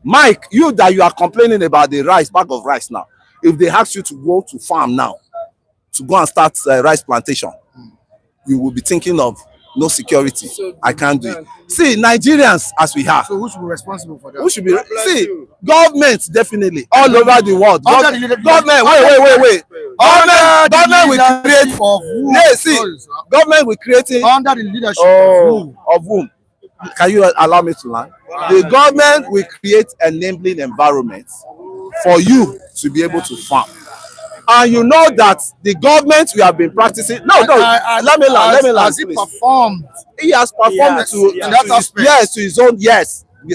Mike, you are complaining about the bag of rice now. If they ask you to go to farm now, to go and start rice plantation, you will be thinking of no security. So I can't do it. See, Nigerians as we have. So who should be responsible for that? Who should be? Government definitely all over the world. Government, wait. Government will create for who? Government will create under the leadership of whom? Can you allow me to learn? The government will create enabling environment for you to be able to farm. And you know that the government we have been practicing. Let me learn. Has he performed? He has performed to his own. Yes, he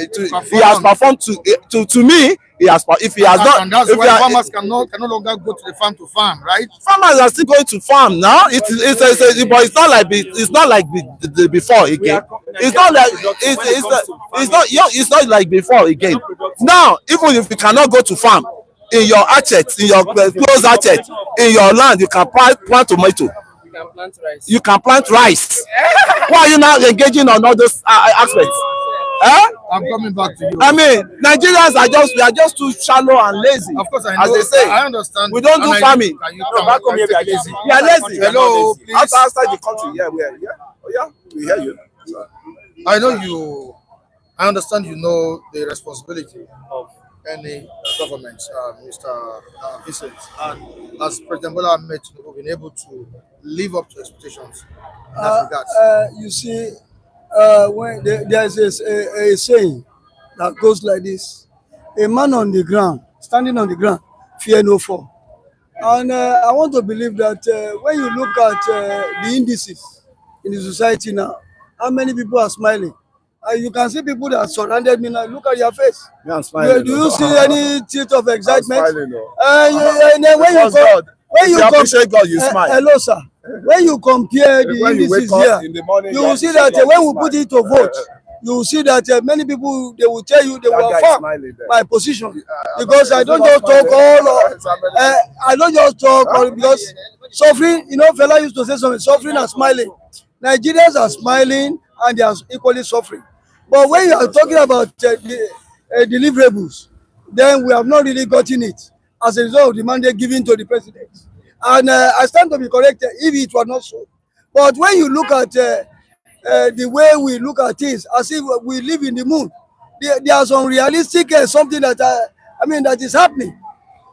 has performed to me. He has. If he has not, and that's why farmers can no longer go to the farm to farm, right? Farmers are still going to farm now. But it's not like before again. It's not like before again. Now, even if you cannot go to farm, in your close hatchet, in your land, you can plant tomato. You can plant rice. Why are you not engaging on all those aspects? I'm coming back to you. I mean, Nigerians are just too shallow and lazy. Of course, I know. As they say, I understand. We don't do farming. Back home here, we are lazy. We are lazy. Hello, please. Outside the country, we hear you. I know you. I understand. You know the responsibility of any government, Mr. Vincent, and as President Bola Ahmed Tinubu been able to live up to expectations in that regard. You see, when there's a saying that goes like this: a man on the ground, standing on the ground, fear no fall. And I want to believe that when you look at the indices in the society now, how many people are smiling? You can see people that surrounded me now. Look at your face. Yeah, I'm smiling. Do you see any teeth of excitement? I'm smiling, no. And then when you appreciate God, you smile. hello, sir. When you compare the When you indices wake up here, in the morning, you will see that when we put it to vote, you will see that many people they will tell you they will affirm my position because I don't just talk I don't just talk because suffering. You know, fella used to say something. Suffering and smiling. Nigerians are smiling and they are equally suffering. But when you are talking about the deliverables, then we have not really gotten it as a result of the mandate given to the president. And I stand to be corrected if it were not so. But when you look at the way we look at things, as if we live in the moon, there are some realistic something that that is happening.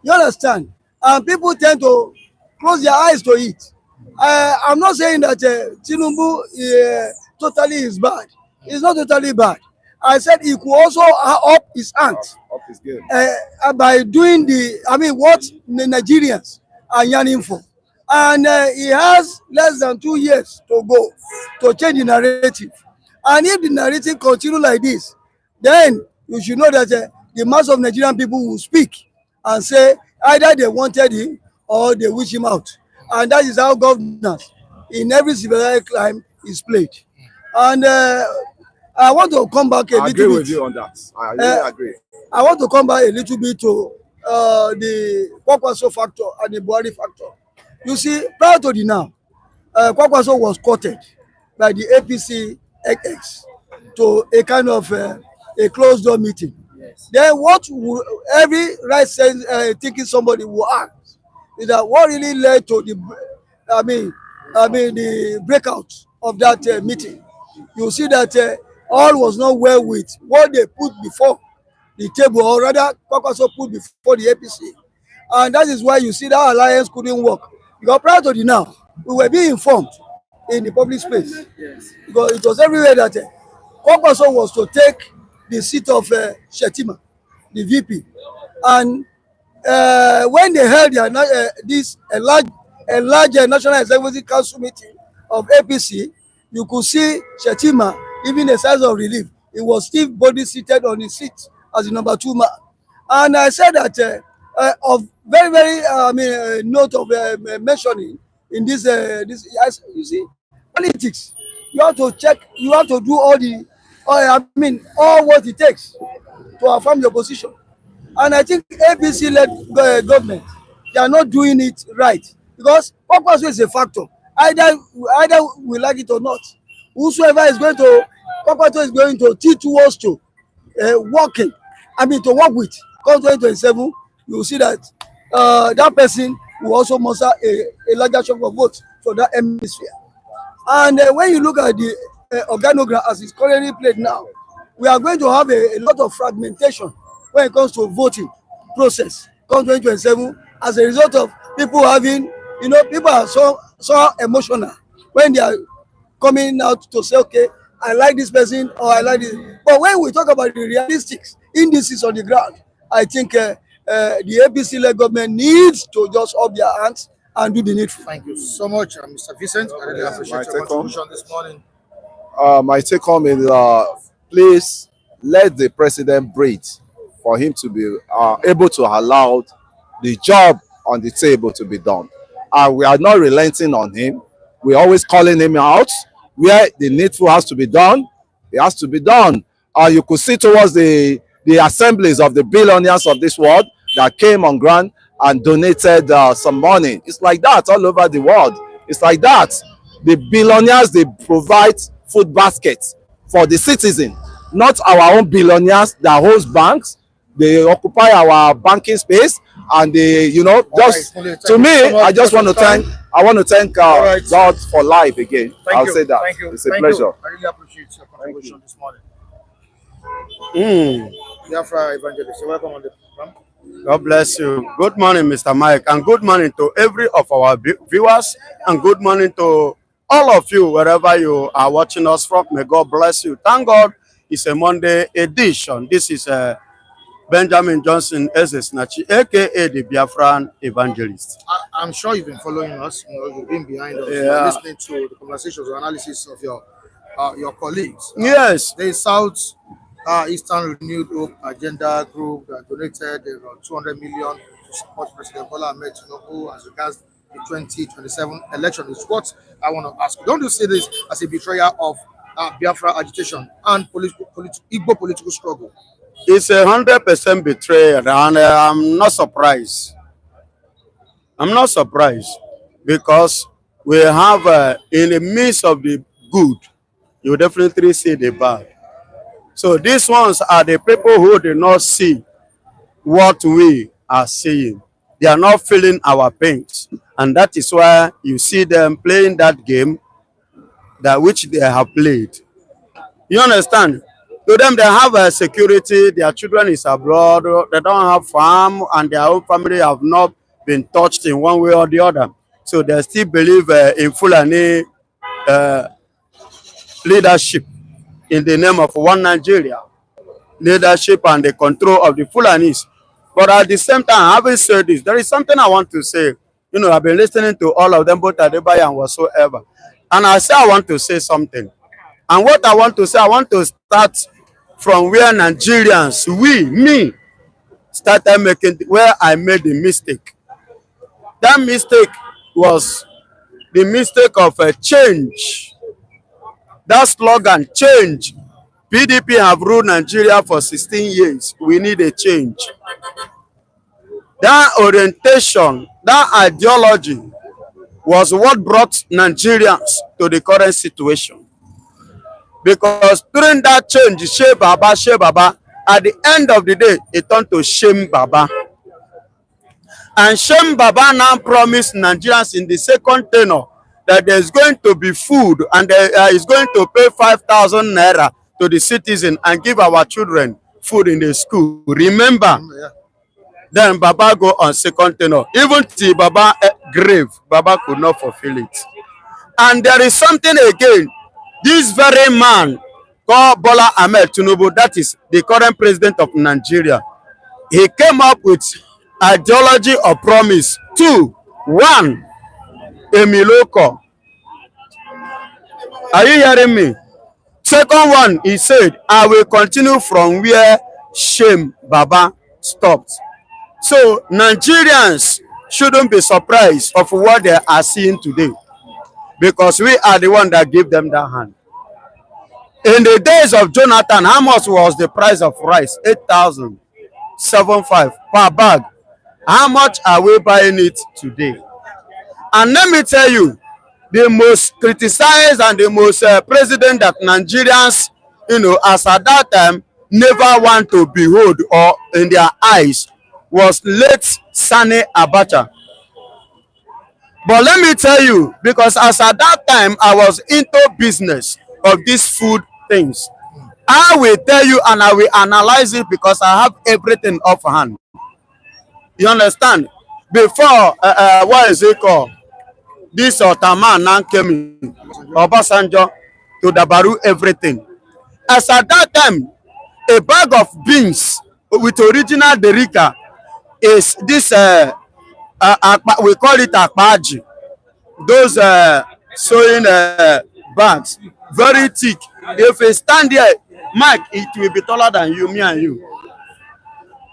You understand? And people tend to close their eyes to it. I'm not saying that Tinubu totally is bad. It's not totally bad. I said he could also up his ant by doing what the Nigerians are yearning for. And he has less than 2 years to go to change the narrative. And if the narrative continue like this, then you should know that the mass of Nigerian people will speak and say either they wanted him or they wish him out. And that is how governance in every civilized crime is played. And I want to come back a little bit. I agree with you on that. I really agree. I want to come back a little bit to the Kwakwaso factor and the Buhari factor. You see, prior to the now, Kwakwaso was courted by the APC XX to a kind of a closed door meeting. Yes. Then what would every right sense thinking somebody will ask is that what really led to the the breakout of that meeting. You see that all was not well with what they put before the table, or rather Kwakwaso put before the APC. And that is why you see that alliance couldn't work. Because prior to the now, we were being informed in the public space. Yes. Because it was everywhere that Kwakwaso was to take the seat of Shetima, the VP. And when they held a large National Executive Council meeting of APC, you could see Shetima giving a sense of relief. It was still body seated on his seat as the number 2 man. And I said that of very, very note of mentioning in this, you see, politics. You have to check, you have to do all what it takes to affirm your position. And I think APC-led government, they are not doing it right. Because Kwakwaso is a factor. Either we like it or not. Whosoever is going to, Kwakwaso is going to teach us to to work with. Come 2027, you will see that that person will also muster a larger chunk of votes for that hemisphere. And when you look at the organogram as it's currently played now, we are going to have a lot of fragmentation when it comes to voting process come 2027 as a result of people having, people are so emotional when they are coming out to say, okay, I like this person or I like this. But when we talk about the realistic indices on the ground, I think the APC-led government needs to just up their hands and do the needful. Thank you so much, Mr. Vincent. I really appreciate your contribution this morning. My take home is please let the president breathe for him to be able to allow the job on the table to be done. And we are not relenting on him. We're always calling him out. Where the needful has to be done, it has to be done. You could see towards the assemblies of the billionaires of this world that came on ground and donated some money. It's like that all over the world. It's like that. The billionaires, they provide food baskets for the citizen, not our own billionaires that host banks. They occupy our banking space, and they, just to me, I just want to thank. I want to thank God for life again. I'll say that. Thank you. It's a pleasure. I really appreciate your contribution this morning. Biafra Evangelist, you're welcome on the program. God bless you. Good morning, Mr. Mike, and good morning to every of our viewers, and good morning to all of you, wherever you are watching us from. May God bless you. Thank God it's a Monday edition. This is Benjamin Johnson Esesnachi, aka the Biafran evangelist. I'm sure you've been following us. You know, you've been behind us, listening to the conversations or analysis of your colleagues. Yes. The South Eastern Renewed Hope Agenda Group that donated 200 million to support President Bola Ahmed Tinubu as regards the 2027 election. Is what I want to ask. Don't you see this as a betrayal of Biafra agitation and Igbo political struggle? It's 100% betrayal, and I'm not surprised. I'm not surprised because we have in the midst of the good, you definitely see the bad. So these ones are the people who do not see what we are seeing. They are not feeling our pains, and that is why you see them playing that game that which they have played. You understand? To them, they have a security, their children is abroad, they don't have farm, and their own family have not been touched in one way or the other. So they still believe in Fulani leadership in the name of one Nigeria, leadership and the control of the Fulanis. But at the same time, having said this, there is something I want to say. You know, I've been listening to all of them, both Adebayo and whatsoever. And I say I want to say something. And what I want to say, I want to start from where Nigerians, me, started making, where I made the mistake. That mistake was the mistake of a change. That slogan, change. PDP have ruled Nigeria for 16 years. We need a change. That orientation, that ideology was what brought Nigerians to the current situation. Because during that change, Shea Baba, at the end of the day, it turned to Shame Baba. And Shame Baba now promised Nigerians in the second tenure that there's going to be food and is going to pay 5,000 naira to the citizen and give our children food in the school. Remember? Then Baba go on second tenure. Even till Baba grave, Baba could not fulfill it. And there is something again. This very man called Bola Ahmed Tinubu, that is the current president of Nigeria, he came up with ideology of promise. 2, 1, Emiloko. Are you hearing me? Second one, he said, I will continue from where Shame Baba stopped. So Nigerians shouldn't be surprised of what they are seeing today, because we are the one that give them that hand. In the days of Jonathan, how much was the price of rice? 8,075 per bag. How much are we buying it today? And let me tell you, the most criticized and the most president that Nigerians, you know, as at that time, never want to behold or in their eyes was late Sani Abacha. But let me tell you, because as at that time, I was into business of these food things. I will tell you and I will analyze it because I have everything off hand. You understand? Before, what is it called? This Otaman now came in, Obasanjo, to Dabaru everything. As at that time, a bag of beans with original Derika is this, we call it akpaji. Those sewing bags, very thick. If you stand there, Mike, it will be taller than you, me and you.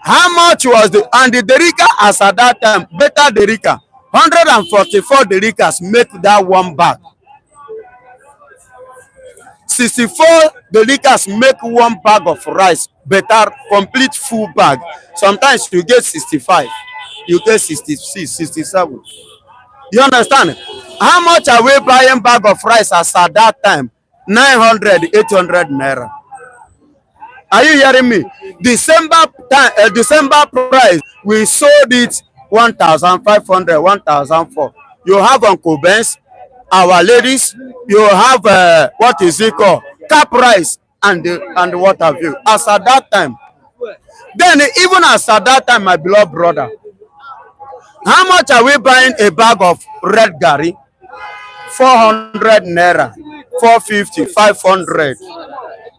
How much was the, and the Derika as at that time, better Derika, 144 Derikas make that one bag. 64 Derikas make one bag of rice, better complete full bag. Sometimes you get 65, you get 66, 67. You understand? How much are we buying bag of rice as at that time? 900, 800 naira. Are you hearing me? December price, we sold it 1,500, 1,004. You have Uncle Ben's, Our Ladies, you have what is it called? Cap rice and what have you. As at that time. Then even as at that time, my beloved brother, how much are we buying a bag of red gari? 400 naira, 450, 500.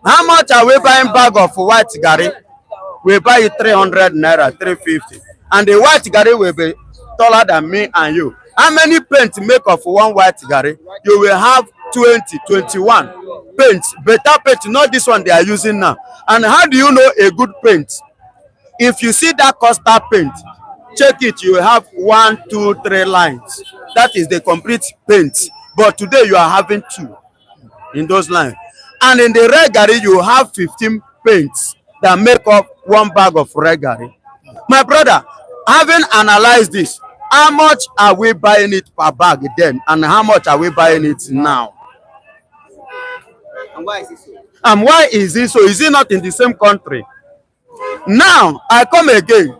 How much are we buying bag of white gari? we buy it 300 naira, 350. And the white garri will be taller than me and you. How many paint make of one white garri? You will have 20, 21 paints. Better paint, not this one they are using now. And how do you know a good paint? If you see that Costa paint, check it, you will have 1, 2, 3 lines. That is the complete paint. But today you are having 2 in those lines. And in the red garri, you have 15 paints that make up one bag of red garri. My brother, having analyzed this, how much are we buying it per bag then? And how much are we buying it now? And why is it so? And why is it so? Is it not in the same country? Now, I come again.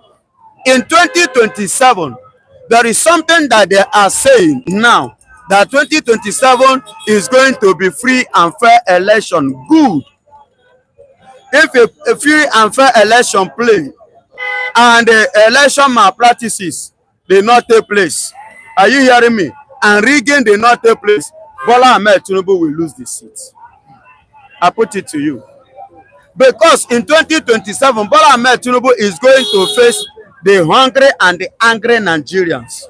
In 2027, there is something that they are saying now, that 2027 is going to be free and fair election. Good. If a free and fair election play and the election malpractices did not take place, are you hearing me? And rigging did not take place, Bola Ahmed Tinubu will lose the seat. I put it to you. Because in 2027, Bola Ahmed Tinubu is going to face the hungry and the angry Nigerians.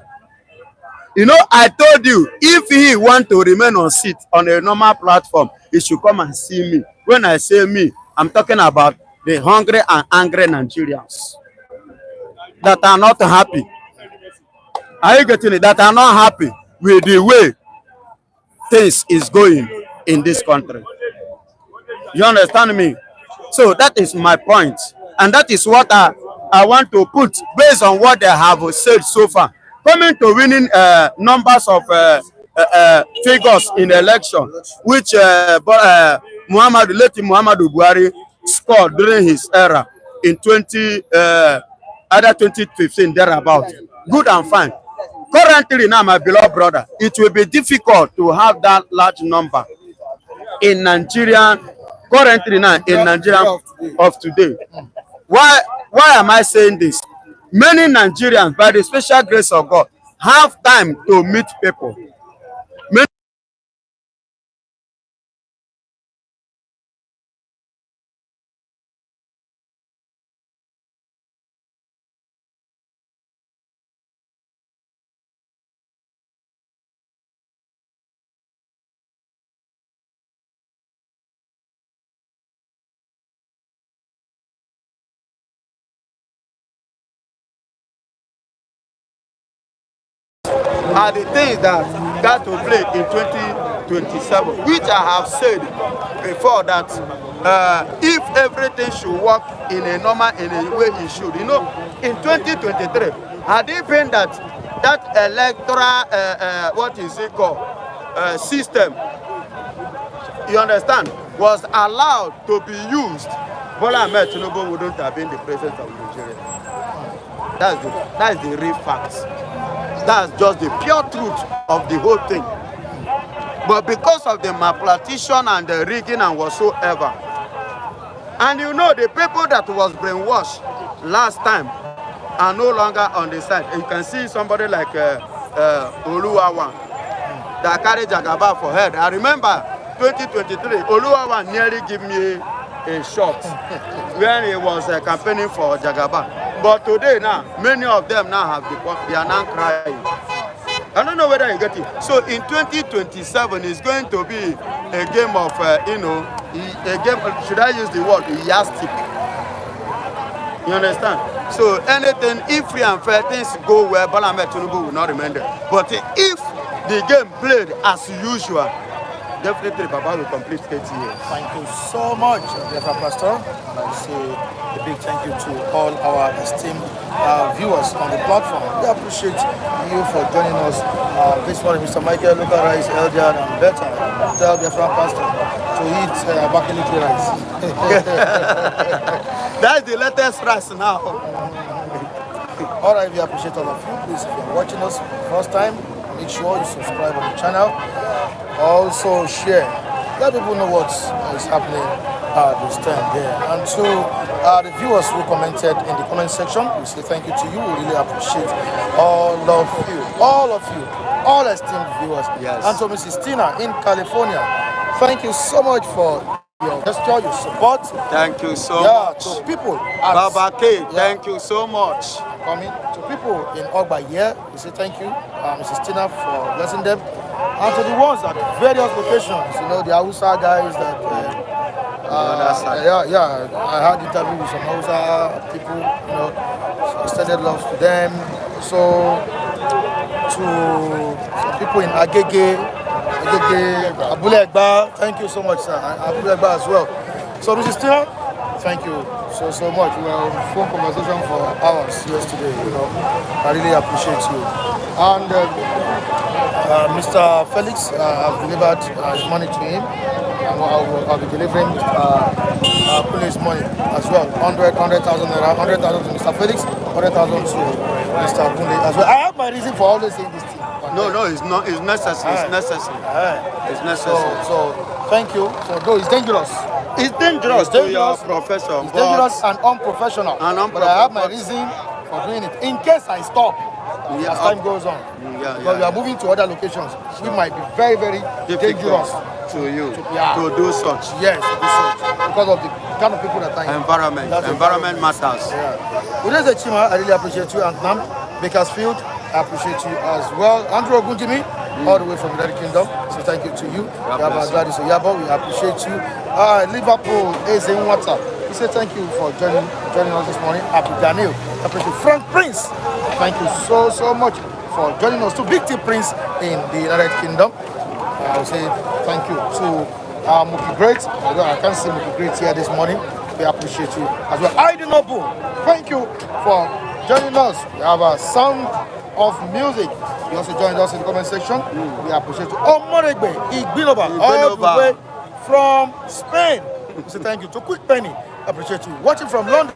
You know, I told you, if he want to remain on seat on a normal platform, he should come and see me. When I say me, I'm talking about the hungry and angry Nigerians that are not happy. Are you getting it? That are not happy with the way things is going in this country. You understand me? So that is my point. And that is what I want to put based on what they have said so far. Coming to winning numbers of figures in election, which late Muhammadu Buhari scored during his era in 2015, thereabout. Good and fine. Currently now, my beloved brother, it will be difficult to have that large number in Nigeria, currently now in Nigeria of today. Why am I saying this? Many Nigerians, by the special grace of God, have time to meet people. Many are the things that got to play in 2027, which I have said before that if everything should work in a normal, in a way it should. You know, in 2023, had it been that electoral, what is it called, system, you understand, was allowed to be used, Bola Ahmed Tinubu wouldn't have been the president of Nigeria. That's the real facts. That's just the pure truth of the whole thing. But because of the malpractition and the rigging and whatsoever, and you know the people that was brainwashed last time are no longer on the side. You can see somebody like Oluwawan that carried Jagaba for head. I remember 2023, Oluwawan nearly gave me a shot when he was campaigning for Jagaba. But today now, many of them now have become, they are now crying. I don't know whether you get it. So in 2027, it's going to be a game of, a game, should I use the word, yastic? You understand? So anything, if free and fair things go well, Bola Ahmed Tinubu will not remain there. But if the game played as usual, definitely Baba will complete 8 years. Thank you so much, Defa Pastor. And I say a big thank you to all our esteemed viewers on the platform. We appreciate you for joining us this morning, Mr. Michael, local rice, Eljan, and better. Tell Defa Pastor to eat Bakiliki rice. That's the latest rice now. All right, we appreciate all of you. Please, if you're watching us for the first time, make sure you subscribe on the channel. Also share. Let people know what is happening this time there. And to the viewers who commented in the comment section, we say thank you to you. We really appreciate all of you, all esteemed viewers. Yes. And to Mrs. Tina in California, thank you so much for your gesture, your support. Thank you so Yeah, much. to people. Baba K, thank you so much. Coming to people in Ogba here, we say thank you, Mrs. Tina, for blessing them. And to the ones at various locations, you know, the Hausa guys that, I had interview with some Hausa people, you know, so extended love to them. So, to some people in Agege, Abule Egba, thank you so much, sir, and Abule Egba as well. So, Mrs. Tina, thank you so much. We were on phone conversation for hours yesterday, you know. I really appreciate you. And Mr. Felix, I've delivered his money to him. I'll be delivering police money as well. 100,000 naira, 100,000 to Mr. Felix, 100,000 to Mr. Kunle as well. I have my reason for always saying this thing. No, it's not. It's necessary. It's necessary. It's necessary. So thank you. So though it's dangerous. It's dangerous to your profession. It's dangerous and unprofessional. But I have my reason for doing it. In case I stop, as time goes on, because we are moving to other locations, we might be very, very dangerous to you to do such. Yes, to do such because of the kind of people that are in environment matters. Yeah. With this, Chima, I really appreciate you, and Nam Bakersfield, I appreciate you as well. Andrew Ogunjimi, all the way from the United Kingdom. So thank you to you. Gladys Oyabo, we appreciate you. Liverpool, Ezenwata, he said thank you for joining us this morning. Happy Daniel, I appreciate Frank Prince. Thank you so much for joining us. To Big T Prince in the United Kingdom. I will say thank you to Muki Great. I can't see Muki Great here this morning. We appreciate you as well. I do not boo. Thank you for joining us. We have a sound of music. You also joined us in the comment section. We appreciate you. Omoregbe Igbinoba, all the way from Spain. We say thank you. To Quick Penny, I appreciate you. Watching from London,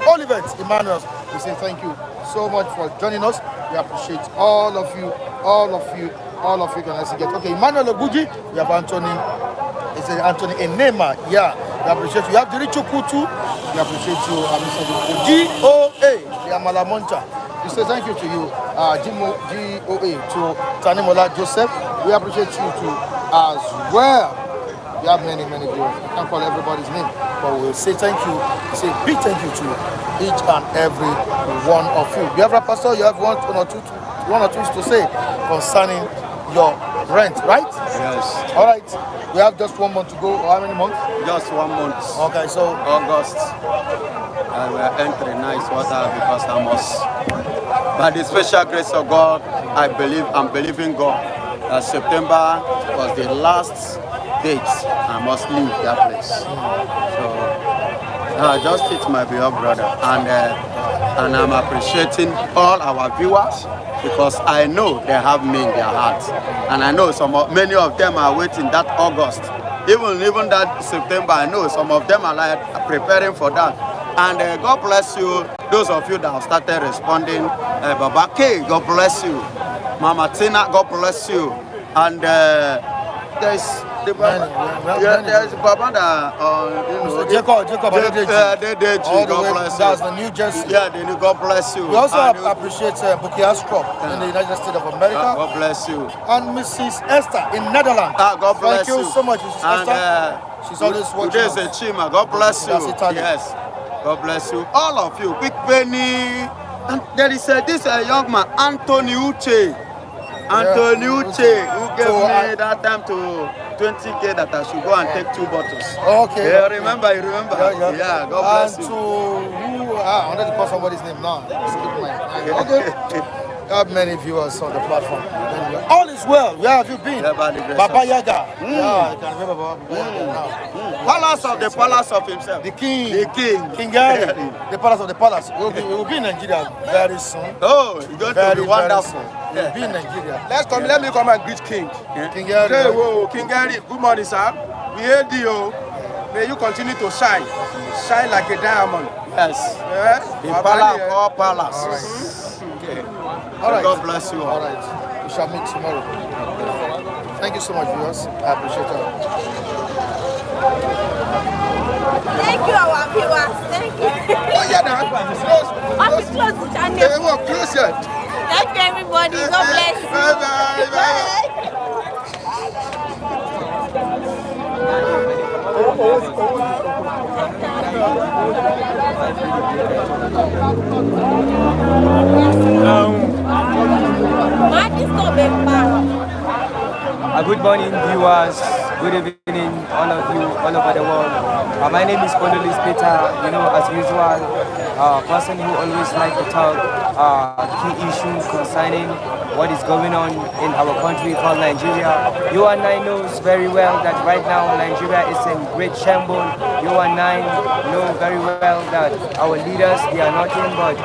Olivet Emmanuel, we say thank you so much for joining us. We appreciate all of you. Can I get okay? Emmanuel Oguji, we have Anthony. It's Anthony Enema. Yeah, we appreciate you. You have the Richo Kutu. We appreciate you. Mr. GOA, the Amala Moncha. We say thank you to you, GOA, to Tanimola Joseph. We appreciate you too as well. We have many viewers. I can't call everybody's name, but we'll say thank you. We say big thank you to each and every one of you. You have a pastor, you have one or two to say concerning your rent, right? Yes. All right. We have just 1 month to go. How many months? Just 1 month. Okay, so August. And we're entering nice water because I must. By the special grace of God, I'm believing God that September was the last date I must leave that place. So I just hit my beloved brother, and I'm appreciating all our viewers because I know they have me in their hearts, and I know many of them are waiting that August, even that September. I know some of them are like preparing for that. And God bless you, those of you that have started responding. Baba K, God bless you. Mama Tina, God bless you. And there's the Baba, there's Baba that Jacob Adedeji, God bless you. That's the New Jersey. Yeah, the new, God bless you. We also appreciate Buhari'S in the United States of America. God bless you. And Mrs. Esther in Netherlands. God bless you. Thank you so much, Mrs. Esther. She's always watching. Today's a Chima. God bless you. Yes. God bless you. All of you. Big Penny. And there is this young man, Anthony Uche. Anthony Uche, who gave me that time to 20K that I should go and take 2 bottles. Okay. Yeah, remember? Yeah, God bless you. I wanted to call somebody's name now. Okay. We have many viewers on the platform. All is well. Where have you been? Baba Yaga. Yeah, I can remember Baba Yaga now. Palace of himself. The king. King Gary. The palace of the palace. We will be in Nigeria very soon. Oh, it's going to be wonderful. We will be in Nigeria. Let me come and greet King. King Gary. Hey, whoa, King Gary. Good morning, sir. We hail you. May you continue to shine. Shine like a diamond. Yes. Yeah? The palace of all palaces. All right. Okay. All right. God bless you all. All right. We shall meet tomorrow. Thank you so much, viewers. I appreciate it. Thank you, our viewers. Thank you. Oh, yeah, now. Close the channel. Hey, well, close it. Thank you, everybody. God bless you. Bye-bye. Bye. Good morning, viewers. Good evening, all of you, all over the world. My name is Pondolis Peter. You know, as usual, person who always like to talk key issues concerning what is going on in our country called Nigeria. You and I knows very well that right now Nigeria is in great shambles. You and I know very well that our leaders, they are nothing but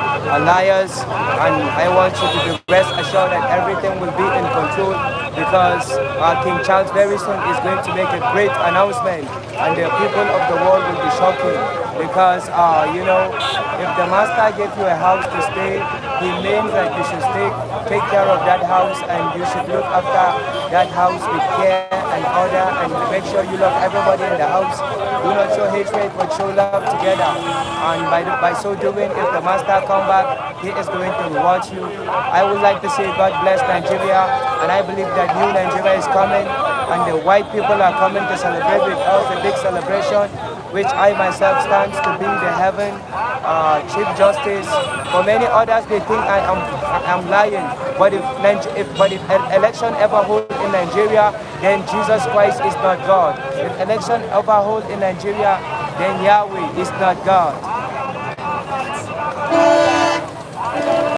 liars, and I want you to be rest assured that everything will be in control, because King Charles very soon is going to make a great announcement, and the people of the world will be shocking, because you know, if the master gave you a house to stay, he means that you should take care of that house, and you should look after that house with care and order, and make sure you love everybody in the house. Do not show hatred, but show love together. And by so doing, if the master come back, he is going to reward you. I would like to say God bless Nigeria, and I believe that new Nigeria is coming, and the white people are coming to celebrate with us a big celebration, which I myself stands to be the heaven Chief Justice. For many others, they think I am lying, but if election ever hold in Nigeria, then Jesus Christ is not God. If election ever hold in Nigeria, then Yahweh is not God.